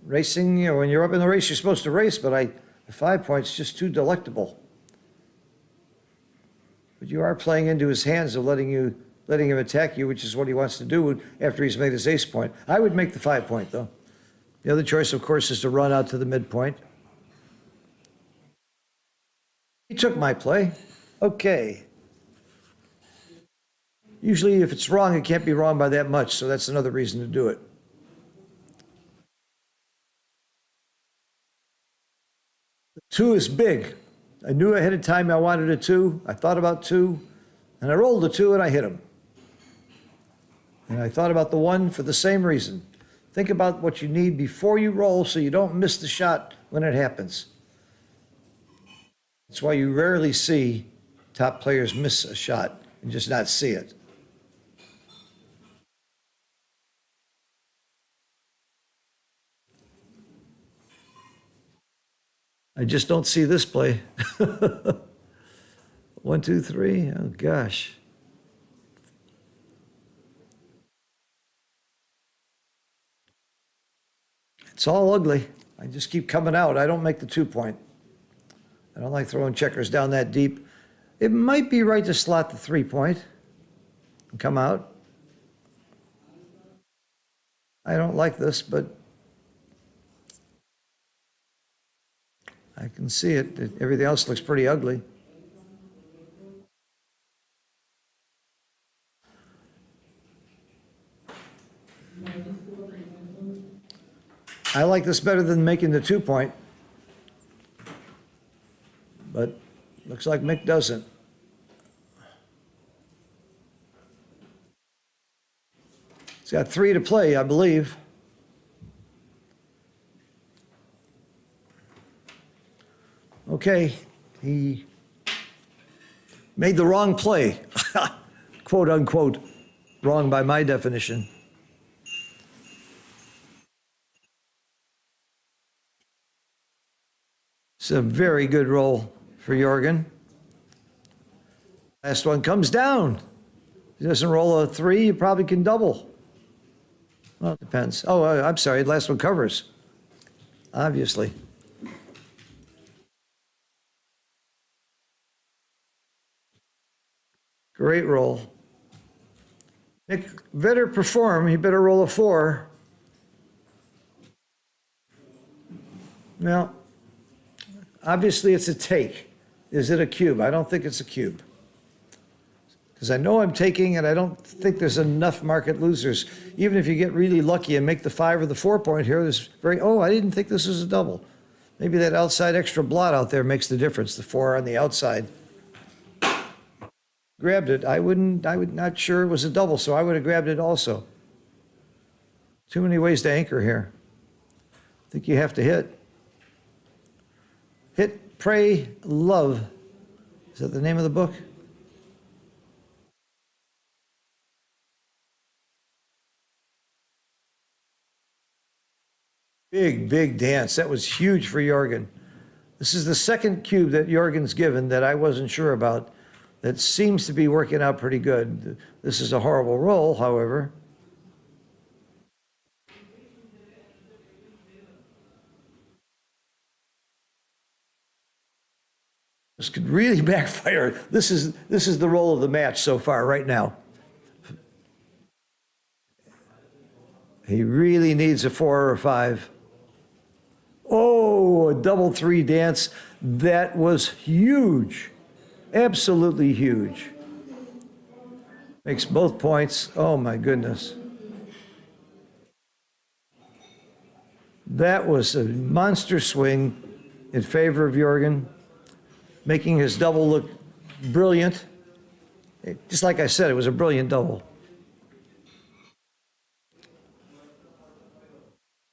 Racing, you know, when you're up in the race, you're supposed to race, but the 5-point's just too delectable. But you are playing into his hands of letting him attack you, which is what he wants to do after he's made his ace point. I would make the 5-point, though. The other choice, of course, is to run out to the midpoint. He took my play. Okay. Usually, if it's wrong, it can't be wrong by that much, so that's another reason to do it. The 2 is big. I knew ahead of time I wanted a 2. I thought about 2, and I rolled the 2, and I hit him. And I thought about the 1 for the same reason. Think about what you need before you roll so you don't miss the shot when it happens. That's why you rarely see top players miss a shot and just not see it. I just don't see this play. 1, 2, 3. Oh, gosh. It's all ugly. I just keep coming out. I don't make the 2-point. I don't like throwing checkers down that deep. It might be right to slot the 3-point and come out. I don't like this, but I can see it. Everything else looks pretty ugly. I like this better than making the 2-point, but looks like Mick doesn't. He's got 3 to play, I believe. Okay, he made the wrong play, quote unquote, wrong by my definition. It's a very good roll for Jorgen. Last one comes down. If he doesn't roll a 3, you probably can double. Well, it depends. Oh, I'm sorry, last one covers, obviously. Great roll. Nick better perform. He better roll a 4. Now, obviously it's a take. Is it a cube? I don't think it's a cube. Because I know I'm taking, and I don't think there's enough market losers. Even if you get really lucky and make the 5 or the 4-point here, there's I didn't think this was a double. Maybe that outside extra blot out there makes the difference, the 4 on the outside. Grabbed it. I would not sure it was a double, so I would have grabbed it also. Too many ways to anchor here. I think you have to hit. Hit, pray, love. Is that the name of the book? Big, big dance. That was huge for Jorgen. This is the second cube that Jorgen's given that I wasn't sure about. That seems to be working out pretty good. This is a horrible roll, however. This could really backfire. This is the roll of the match so far, right now. He really needs a 4 or a 5. Oh, a double 3 dance. That was huge. Absolutely huge. Makes both points. Oh, my goodness. That was a monster swing in favor of Jorgen, making his double look brilliant. Just like I said, it was a brilliant double.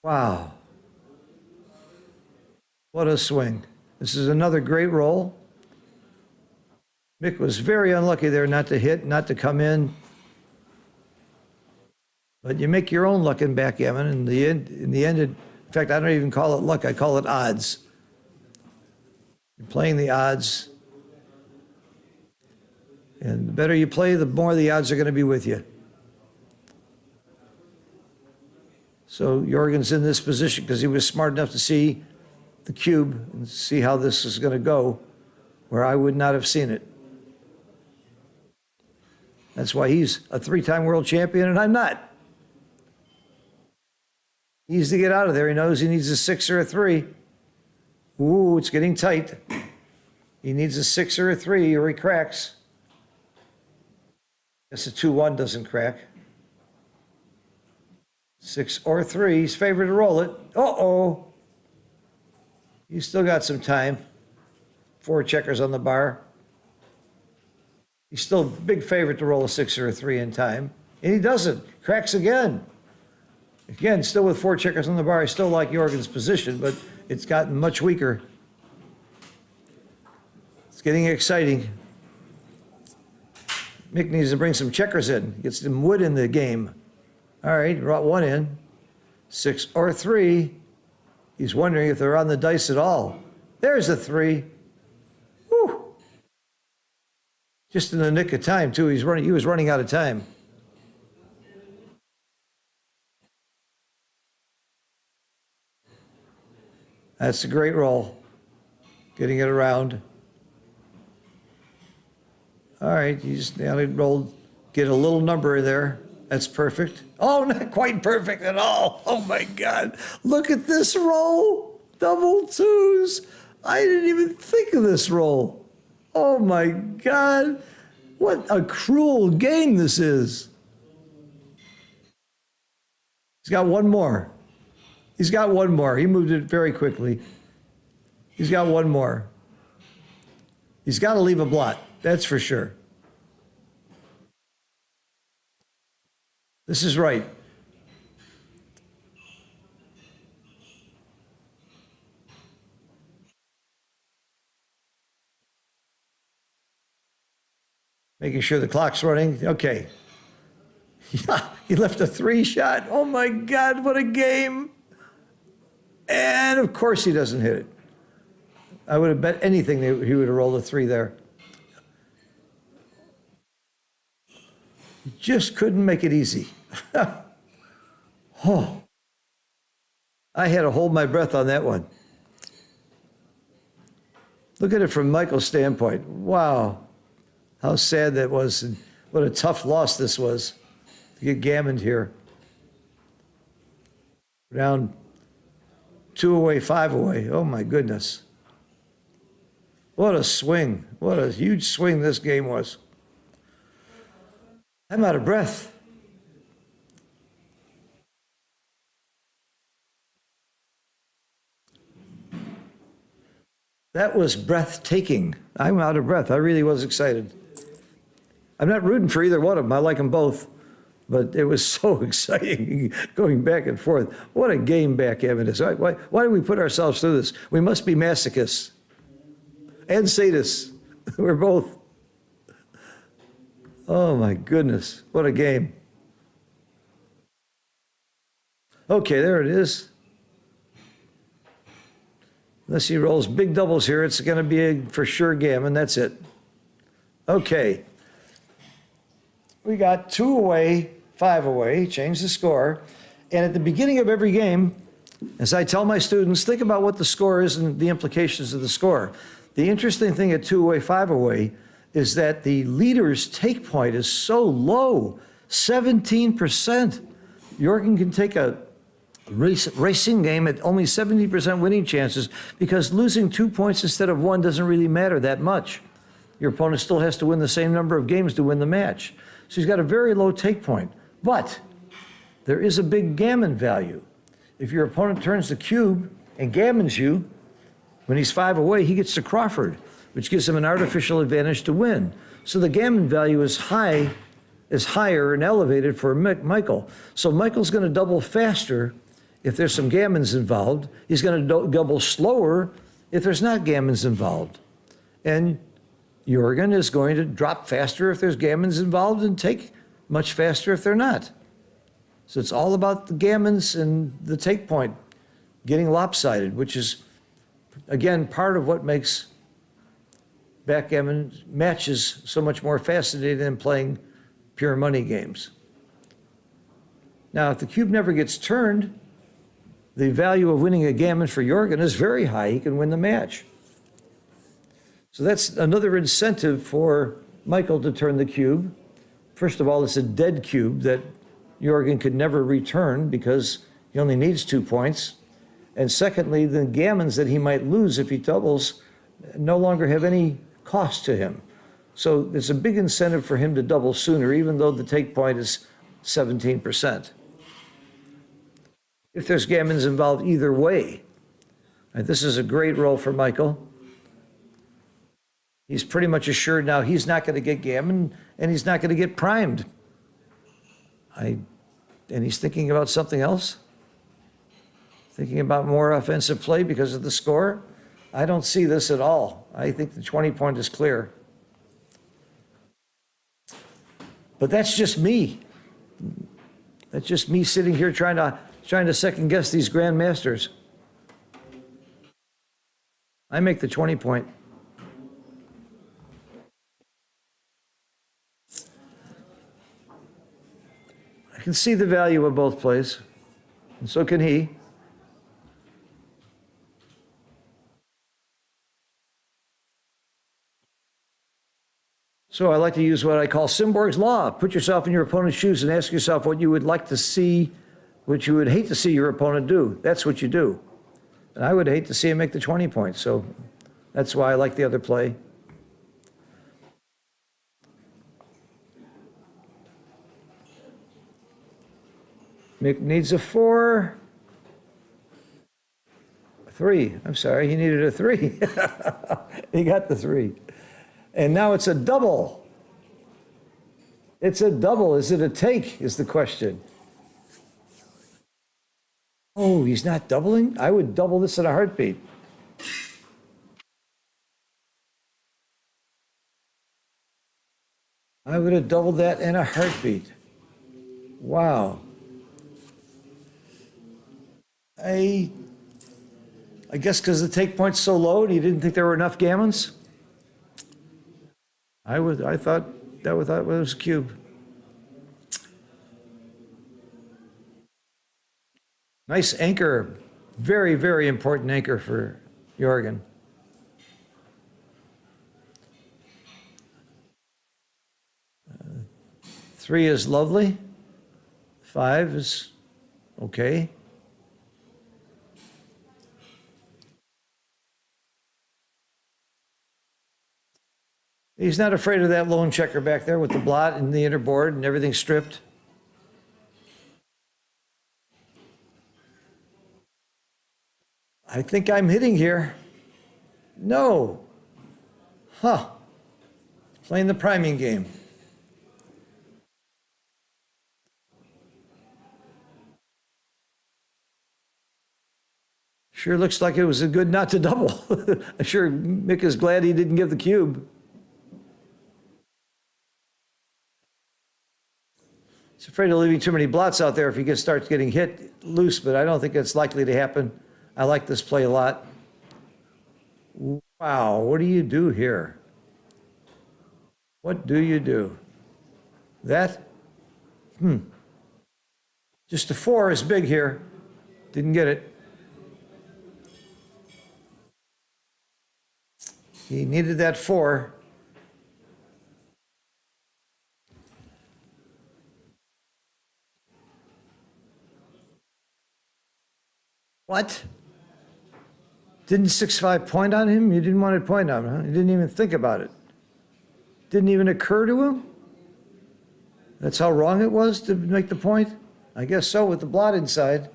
Wow. What a swing. This is another great roll. Mick was very unlucky there not to hit, not to come in. But you make your own luck in backgammon. In the end, in fact, I don't even call it luck. I call it odds. You're playing the odds. And the better you play, the more the odds are going to be with you. So Jorgen's in this position because he was smart enough to see the cube and see how this is going to go, where I would not have seen it. That's why he's a 3-time world champion and I'm not. He needs to get out of there. He knows he needs a 6 or a 3. Ooh, it's getting tight. He needs a 6 or a 3 or he cracks. Guess a 2-1 doesn't crack. 6 or 3, he's favored to roll it. Uh-oh. He's still got some time. 4 checkers on the bar. He's still a big favorite to roll a 6 or a 3 in time. And he doesn't. Cracks again. Again, still with 4 checkers on the bar. I still like Jorgen's position, but it's gotten much weaker. It's getting exciting. Mick needs to bring some checkers in. Get some wood in the game. All right, brought 1 in. 6 or 3. He's wondering if they're on the dice at all. There's a 3. Whew. Just in the nick of time, too. He was running out of time. That's a great roll. Getting it around. All right, you just now rolled, get a little number in there. That's perfect. Oh, not quite perfect at all. Oh my God. Look at this roll. Double 2s. I didn't even think of this roll. Oh my God. What a cruel game this is. He's got one more. He's got one more. He moved it very quickly. He's got one more. He's got to leave a blot. That's for sure. This is right. Making sure the clock's running. Okay. Yeah, he left a 3 shot. Oh my God, what a game. And of course he doesn't hit it. I would have bet anything that he would have rolled a 3 there. He just couldn't make it easy. Oh. I had to hold my breath on that one. Look at it from Michael's standpoint. Wow. How sad that was, and what a tough loss this was to get gammoned here. Down 2 away, 5 away. Oh my goodness. What a swing. What a huge swing this game was. I'm out of breath. That was breathtaking. I'm out of breath. I really was excited. I'm not rooting for either one of them. I like them both. But it was so exciting going back and forth. What a game backgammon is. Why do we put ourselves through this? We must be masochists and sadists. We're both. Oh my goodness. What a game. Okay, there it is. Unless he rolls big doubles here, it's going to be a for sure gammon. That's it. Okay. We got 2 away, 5 away, change the score. And at the beginning of every game, as I tell my students, think about what the score is and the implications of the score. The interesting thing at 2 away, 5 away is that the leader's take point is so low, 17%. Jorgen can take a racing game at only 70% winning chances because losing 2 points instead of 1 doesn't really matter that much. Your opponent still has to win the same number of games to win the match. So he's got a very low take point. But there is a big gammon value. If your opponent turns the cube and gammons you, when he's 5 away, he gets to Crawford, which gives him an artificial advantage to win. So the gammon value is higher and elevated for Michael. So Michael's going to double faster if there's some gammons involved. He's going to double slower if there's not gammons involved. And Jorgen is going to drop faster if there's gammons involved and take much faster if they're not. So it's all about the gammons and the take point getting lopsided, which is, again, part of what makes backgammon matches so much more fascinating than playing pure money games. Now, if the cube never gets turned, the value of winning a gammon for Jorgen is very high. He can win the match. So that's another incentive for Michael to turn the cube. First of all, it's a dead cube that Jorgen could never return because he only needs 2 points. And secondly, the gammons that he might lose if he doubles no longer have any cost to him. So it's a big incentive for him to double sooner, even though the take point is 17%. If there's gammons involved either way, right, this is a great roll for Michael. He's pretty much assured now he's not going to get gammon and he's not going to get primed. And he's thinking about something else? Thinking about more offensive play because of the score? I don't see this at all. I think the 20 point is clear. But that's just me. That's just me sitting here trying to second guess these grandmasters. I make the 20 point. I can see the value of both plays, and so can he. So I like to use what I call Simborg's law. Put yourself in your opponent's shoes and ask yourself what you would like to see, what you would hate to see your opponent do. That's what you do. And I would hate to see him make the 20 points, so that's why I like the other play. Mick needs a 4. 3. I'm sorry, he needed a 3. He got the 3. And now it's a double. It's a double. Is it a take, is the question. Oh, he's not doubling? I would double this in a heartbeat. I would have doubled that in a heartbeat. Wow. I guess because the take point's so low and you didn't think there were enough gammons? I thought that was a cube. Nice anchor. Very, very important anchor for Jorgen. 3 is lovely. 5 is okay. He's not afraid of that lone checker back there with the blot and the inner board and everything stripped. I think I'm hitting here. No. Huh. Playing the priming game. Sure looks like it was a good not to double. I'm sure Mick is glad he didn't give the cube. He's afraid of leaving too many blots out there if he starts getting hit loose, but I don't think it's likely to happen. I like this play a lot. Wow, what do you do here? What do you do? That? Just a 4 is big here. Didn't get it. He needed that 4. What? Didn't 6-5 point on him? You didn't want to point on him, huh? You didn't even think about it. Didn't even occur to him? That's how wrong it was to make the point? I guess so, with the blot inside.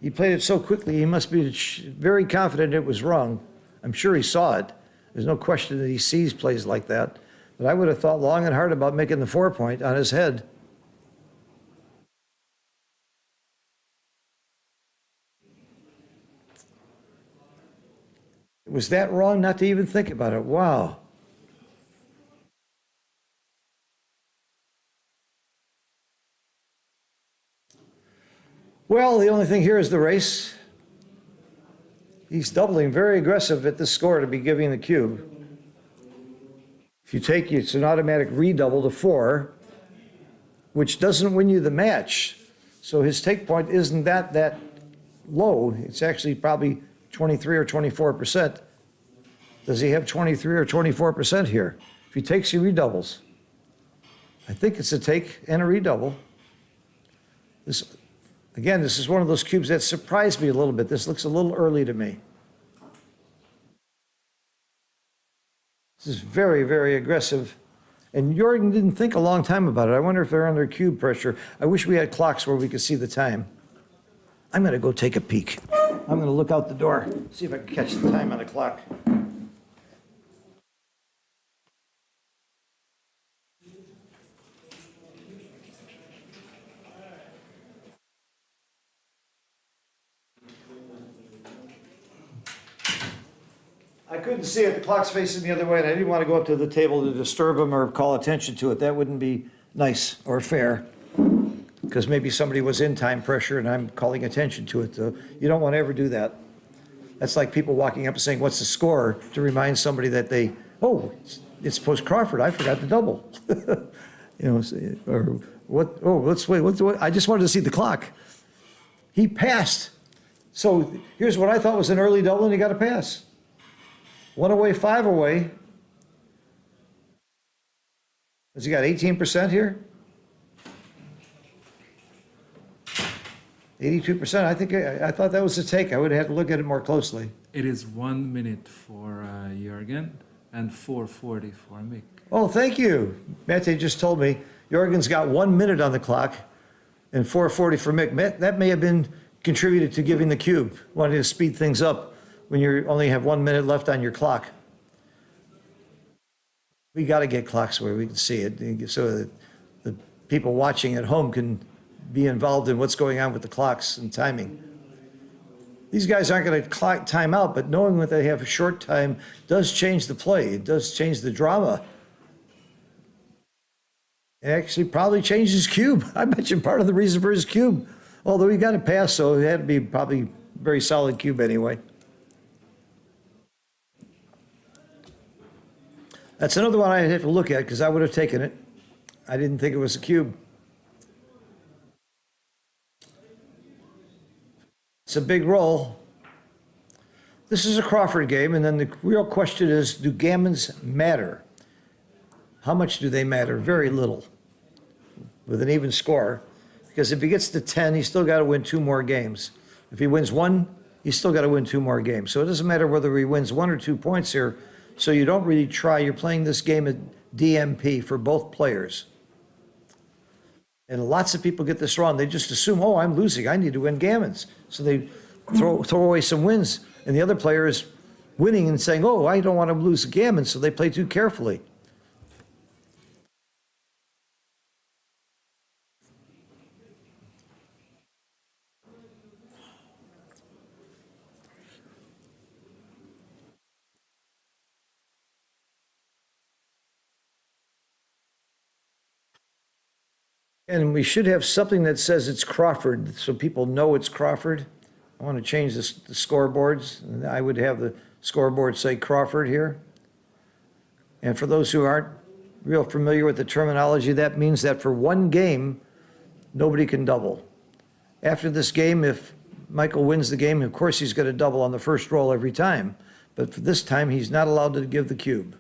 He played it so quickly, he must be very confident it was wrong. I'm sure he saw it. There's no question that he sees plays like that. But I would have thought long and hard about making the 4 point on his head. It was that wrong not to even think about it. Wow. Well, the only thing here is the race. He's doubling, very aggressive at the score to be giving the cube. If you take it, it's an automatic redouble to 4, which doesn't win you the match. So his take point isn't that low. It's actually probably 23 or 24%. Does he have 23 or 24% here? If he takes, he redoubles. I think it's a take and a redouble. Again, this is one of those cubes that surprised me a little bit. This looks a little early to me. This is very, very aggressive. And Jorgen didn't think a long time about it. I wonder if they're under cube pressure. I wish we had clocks where we could see the time. I'm going to go take a peek. I'm going to look out the door, see if I can catch the time on the clock. I couldn't see it. The clock's facing the other way, and I didn't want to go up to the table to disturb him or call attention to it. That wouldn't be nice or fair, because maybe somebody was in time pressure and I'm calling attention to it. So you don't want to ever do that. That's like people walking up and saying, "What's the score?" to remind somebody that it's post Crawford. I forgot to double. Or what? Oh, let's wait. What? I just wanted to see the clock. He passed. So here's what I thought was an early double, and he got a pass. 1 away, 5 away. Has he got 18% here? 82%. I thought that was a take. I would have had to look at it more closely. It is 1 minute for Jorgen and 4:40 for Mick. Oh, thank you. Mate just told me Jorgen's got 1 minute on the clock and 4:40 for Mick. That may have been contributed to giving the cube, wanting to speed things up when you only have 1 minute left on your clock. We got to get clocks where we can see it so that the people watching at home can be involved in what's going on with the clocks and timing. These guys aren't going to clock time out, but knowing that they have a short time does change the play. It does change the drama. It actually probably changed his cube. I mentioned part of the reason for his cube. Although he got a pass, so it had to be probably a very solid cube anyway. That's another one I'd have to look at because I would have taken it. I didn't think it was a cube. It's a big roll. This is a Crawford game, and then the real question is, do gammons matter? How much do they matter? Very little, with an even score. Because if he gets to 10, he's still got to win 2 more games. If he wins 1, he's still got to win 2 more games. So it doesn't matter whether he wins 1 or 2 points here. So you don't really try. You're playing this game at DMP for both players. And lots of people get this wrong. They just assume, oh, I'm losing. I need to win gammons. So they throw away some wins. And the other player is winning and saying, oh, I don't want to lose a gammon. So they play too carefully. And we should have something that says it's Crawford, so people know it's Crawford. I want to change this, the scoreboards. And I would have the scoreboard say Crawford here. And for those who aren't real familiar with the terminology, that means that for one game, nobody can double. After this game, if Michael wins the game, of course he's going to double on the first roll every time. But for this time, he's not allowed to give the cube.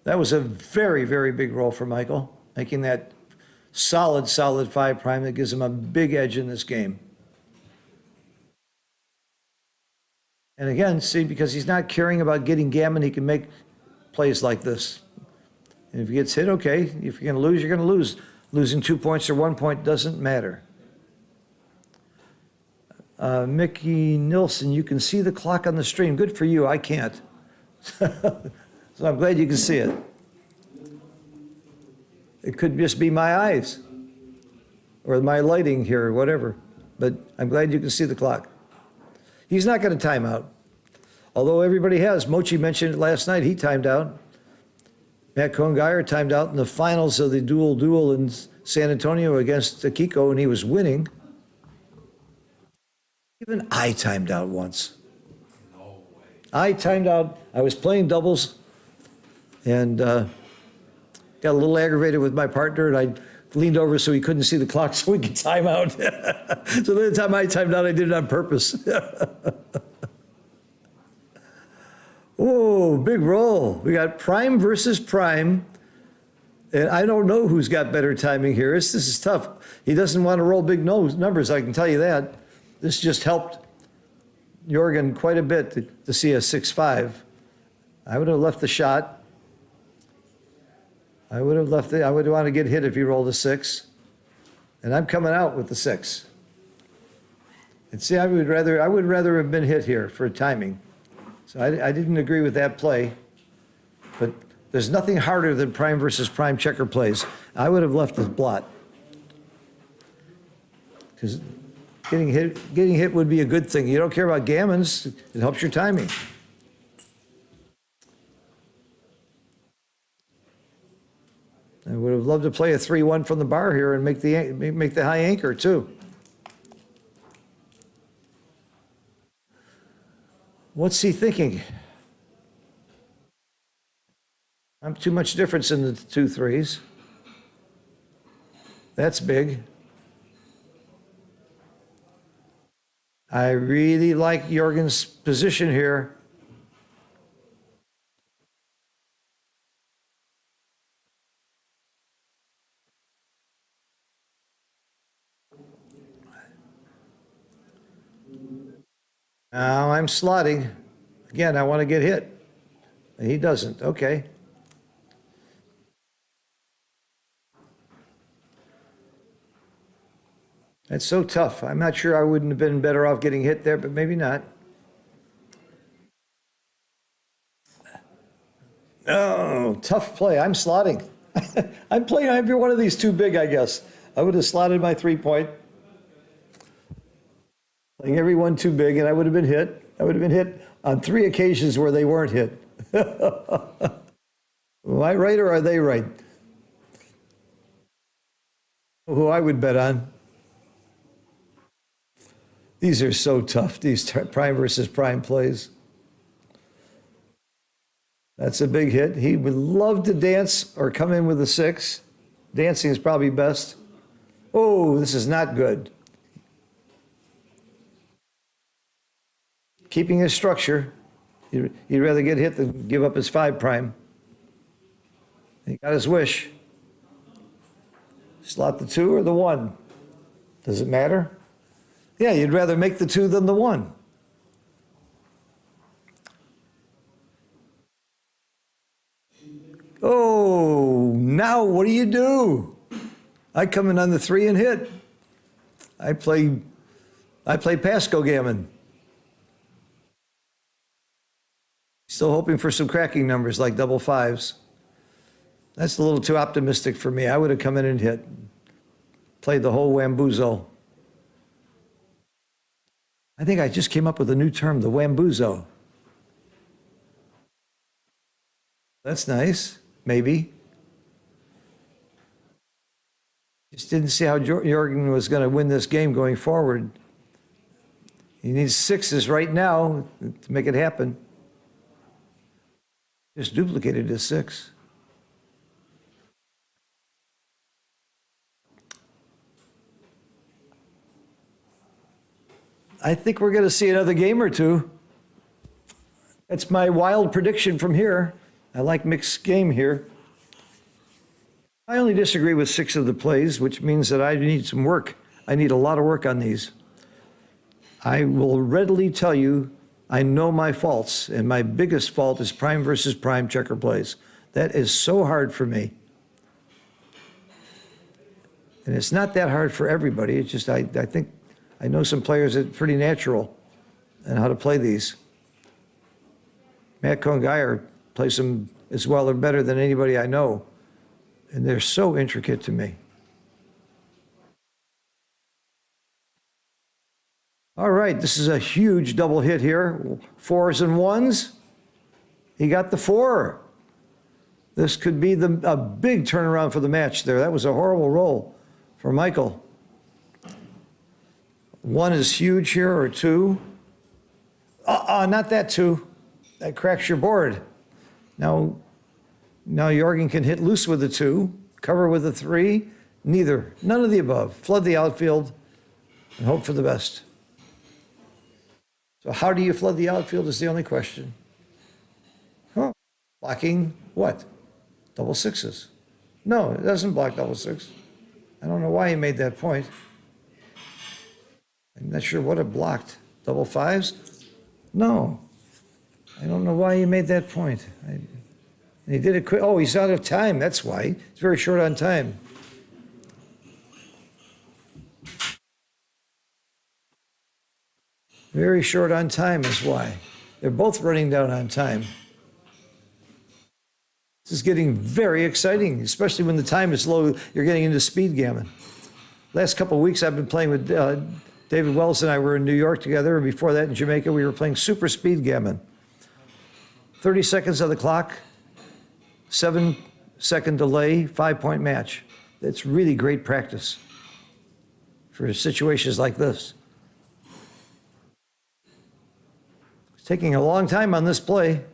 That was a very, very big roll for Michael, making that solid, solid 5 prime that gives him a big edge in this game. And again, see, because he's not caring about getting gammon, he can make plays like this. And if he gets hit, okay. If you're going to lose, you're going to lose. Losing 2 points or 1 point doesn't matter. Mickey Nilsson, you can see the clock on the stream. Good for you. I can't. So I'm glad you can see it. It could just be my eyes or my lighting here or whatever. But I'm glad you can see the clock. He's not going to time out. Although everybody has. Mochi mentioned it last night. He timed out. Matt Cohn-Geyer timed out in the finals of the dual in San Antonio against Kiko, and he was winning. Even I timed out once. No way. I timed out. I was playing doubles and got a little aggravated with my partner, and I leaned over so he couldn't see the clock so we could time out. So the time I timed out, I did it on purpose. Oh, big roll. We got prime versus prime. And I don't know who's got better timing here. This is tough. He doesn't want to roll big numbers, I can tell you that. This just helped Jorgen quite a bit to see a 6-5. I would have left the shot. I would have left it. I would want to get hit if he rolled a 6. And I'm coming out with the 6. And see, I would rather have been hit here for timing. So I didn't agree with that play. But there's nothing harder than prime versus prime checker plays. I would have left the blot. Because getting hit would be a good thing. You don't care about gammons, it helps your timing. I would have loved to play a 3-1 from the bar here and make the high anchor too. What's he thinking? I'm too much difference in the 2 3s. That's big. I really like Jorgen's position here. Now I'm slotting. Again, I want to get hit. And he doesn't. Okay. That's so tough. I'm not sure I wouldn't have been better off getting hit there, but maybe not. Oh, tough play. I'm slotting. I'm playing every one of these too big, I guess. I would have slotted my 3-point. Playing every one too big, and I would have been hit. I would have been hit on 3 occasions where they weren't hit. Am I right or are they right? Who I would bet on. These are so tough, these prime versus prime plays. That's a big hit. He would love to dance or come in with a 6. Dancing is probably best. Oh, this is not good. Keeping his structure. He'd rather get hit than give up his 5 prime. He got his wish. Slot the 2 or the 1. Does it matter? Yeah, you'd rather make the 2 than the 1. Oh, now what do? I come in on the 3 and hit. I play Pasco gammon. Still hoping for some cracking numbers like double 5s. That's a little too optimistic for me. I would have come in and hit. Played the whole wambuzo. I think I just came up with a new term, the wambuzo. That's nice, maybe. Just didn't see how Jorgen was going to win this game going forward. He needs sixes right now to make it happen. Just duplicated his six. I think we're going to see another game or two. That's my wild prediction from here. I like mixed game here. I only disagree with 6 of the plays, which means that I need some work. I need a lot of work on these. I will readily tell you, I know my faults, and my biggest fault is prime versus prime checker plays. That is so hard for me. And it's not that hard for everybody. It's just, I think, I know some players that are pretty natural in how to play these. Matt Congeyer plays them as well or better than anybody I know. And they're so intricate to me. All right, this is a huge double hit here. 4s and 1s. He got the 4. This could be a big turnaround for the match there. That was a horrible roll for Michael. 1 is huge here, or 2. Not that 2. That cracks your board. Now Jorgen can hit loose with a 2, cover with a 3. Neither. None of the above. Flood the outfield and hope for the best. So how do you flood the outfield is the only question. Blocking what? Double 6s. No, it doesn't block double 6. I don't know why he made that point. I'm not sure what it blocked. Double 5s? No. I don't know why he made that point. He did it quick. Oh, he's out of time. That's why. He's very short on time. Very short on time is why. They're both running down on time. This is getting very exciting, especially when the time is low. You're getting into speed gammon. Last couple of weeks, I've been playing with David Wells and I were in New York together, and before that in Jamaica, we were playing super speed gammon. 30 seconds on the clock, 7-second delay, 5-point match. That's really great practice for situations like this. It's taking a long time on this play.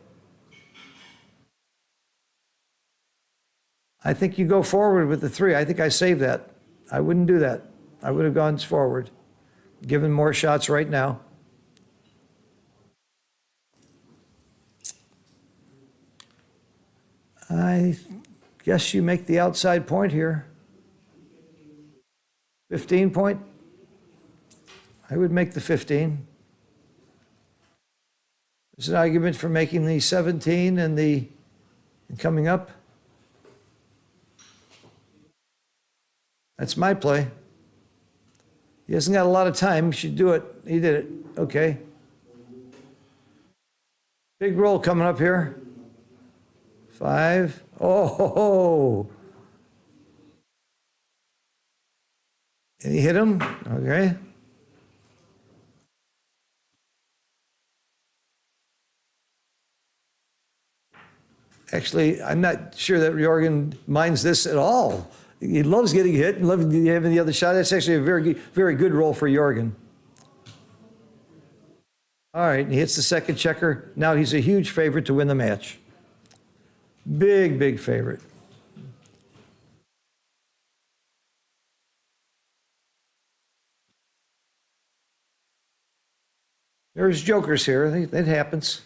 I think you go forward with the 3. I think I saved that. I wouldn't do that. I would have gone forward, given more shots right now. I guess you make the outside point here. 15 point. I would make the 15. There's an argument for making the 17 and coming up. That's my play. He hasn't got a lot of time. He should do it. He did it. Okay. Big roll coming up here. 5. Oh. And he hit him. Okay. Actually, I'm not sure that Jorgen minds this at all. He loves getting hit and loves having the other shot. That's actually a very, very good roll for Jorgen. All right, he hits the second checker. Now he's a huge favorite to win the match. Big, big favorite. There's jokers here. It happens.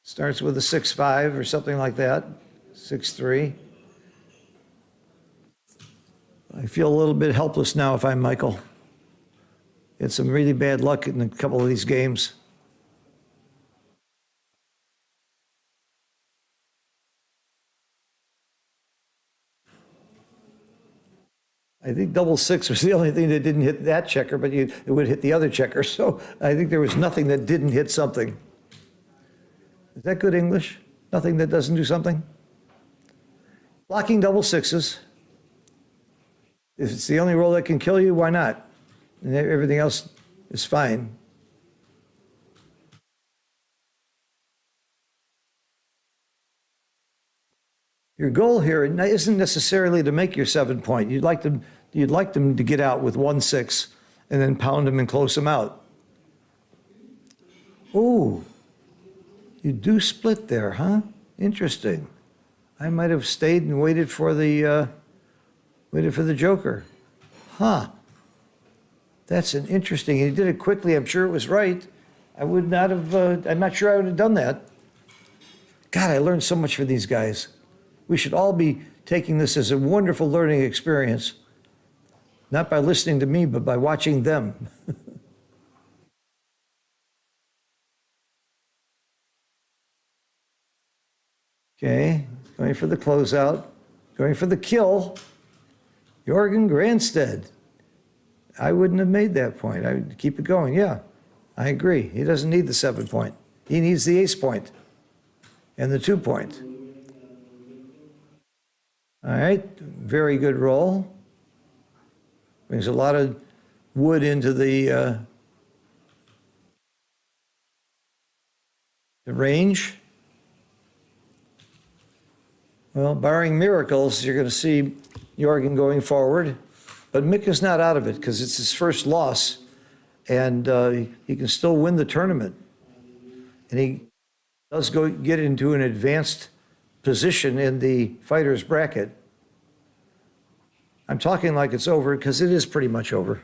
Starts with a 6-5 or something like that. 6-3. I feel a little bit helpless now if I'm Michael. Had some really bad luck in a couple of these games. I think double 6 was the only thing that didn't hit that checker, but it would hit the other checker. So I think there was nothing that didn't hit something. Is that good English? Nothing that doesn't do something? Blocking double 6s. If it's the only roll that can kill you, why not? And everything else is fine. Your goal here isn't necessarily to make your 7-point. You'd like them to get out with 1-6 and then pound them and close them out. Ooh, you do split there, huh? Interesting. I might have stayed and waited for the joker. Huh. That's an interesting, he did it quickly, I'm sure it was right. I would not have, I'm not sure I would have done that. God, I learned so much from these guys. We should all be taking this as a wonderful learning experience, not by listening to me, but by watching them. Okay, going for the closeout, going for the kill. Jorgen Granstedt. I wouldn't have made that point. I would keep it going. Yeah, I agree. He doesn't need the 7 point. He needs the ace point and the 2 point. All right, very good roll. Brings a lot of wood into the range. Well, barring miracles, you're going to see Jorgen going forward. But Mick is not out of it because it's his first loss, and he can still win the tournament. And he does get into an advanced position in the fighters bracket. I'm talking like it's over because it is pretty much over.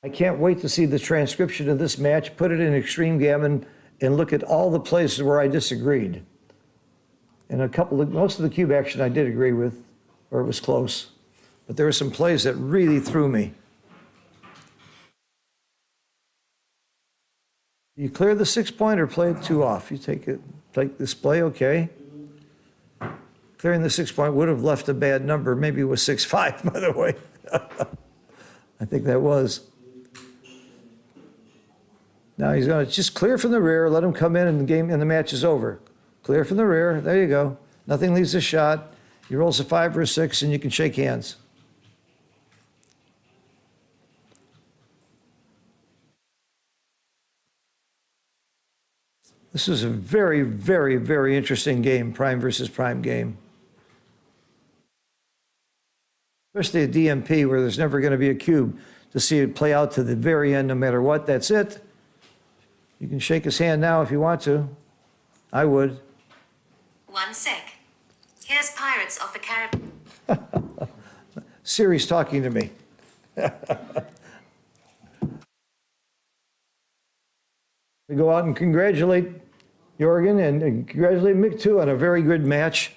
I can't wait to see the transcription of this match, put it in Extreme Gammon, and look at all the places where I disagreed. And most of the cube action I did agree with, or it was close. But there were some plays that really threw me. You clear the 6 point or play it 2 off? You take this play, okay. Clearing the 6 point would have left a bad number. Maybe it was 6-5, by the way. I think that was. Now he's going to just clear from the rear, let him come in, and the match is over. Clear from the rear. There you go. Nothing leaves a shot. He rolls a 5 or a 6, and you can shake hands. This is a very, very, very interesting game, prime versus prime game. Especially a DMP where there's never going to be a cube, to see it play out to the very end no matter what. That's it. You can shake his hand now if you want to. I would. 1 sec. Here's Pirates of the Caribbean. Siri's talking to me. We go out and congratulate Jorgen and congratulate Mick too on a very good match.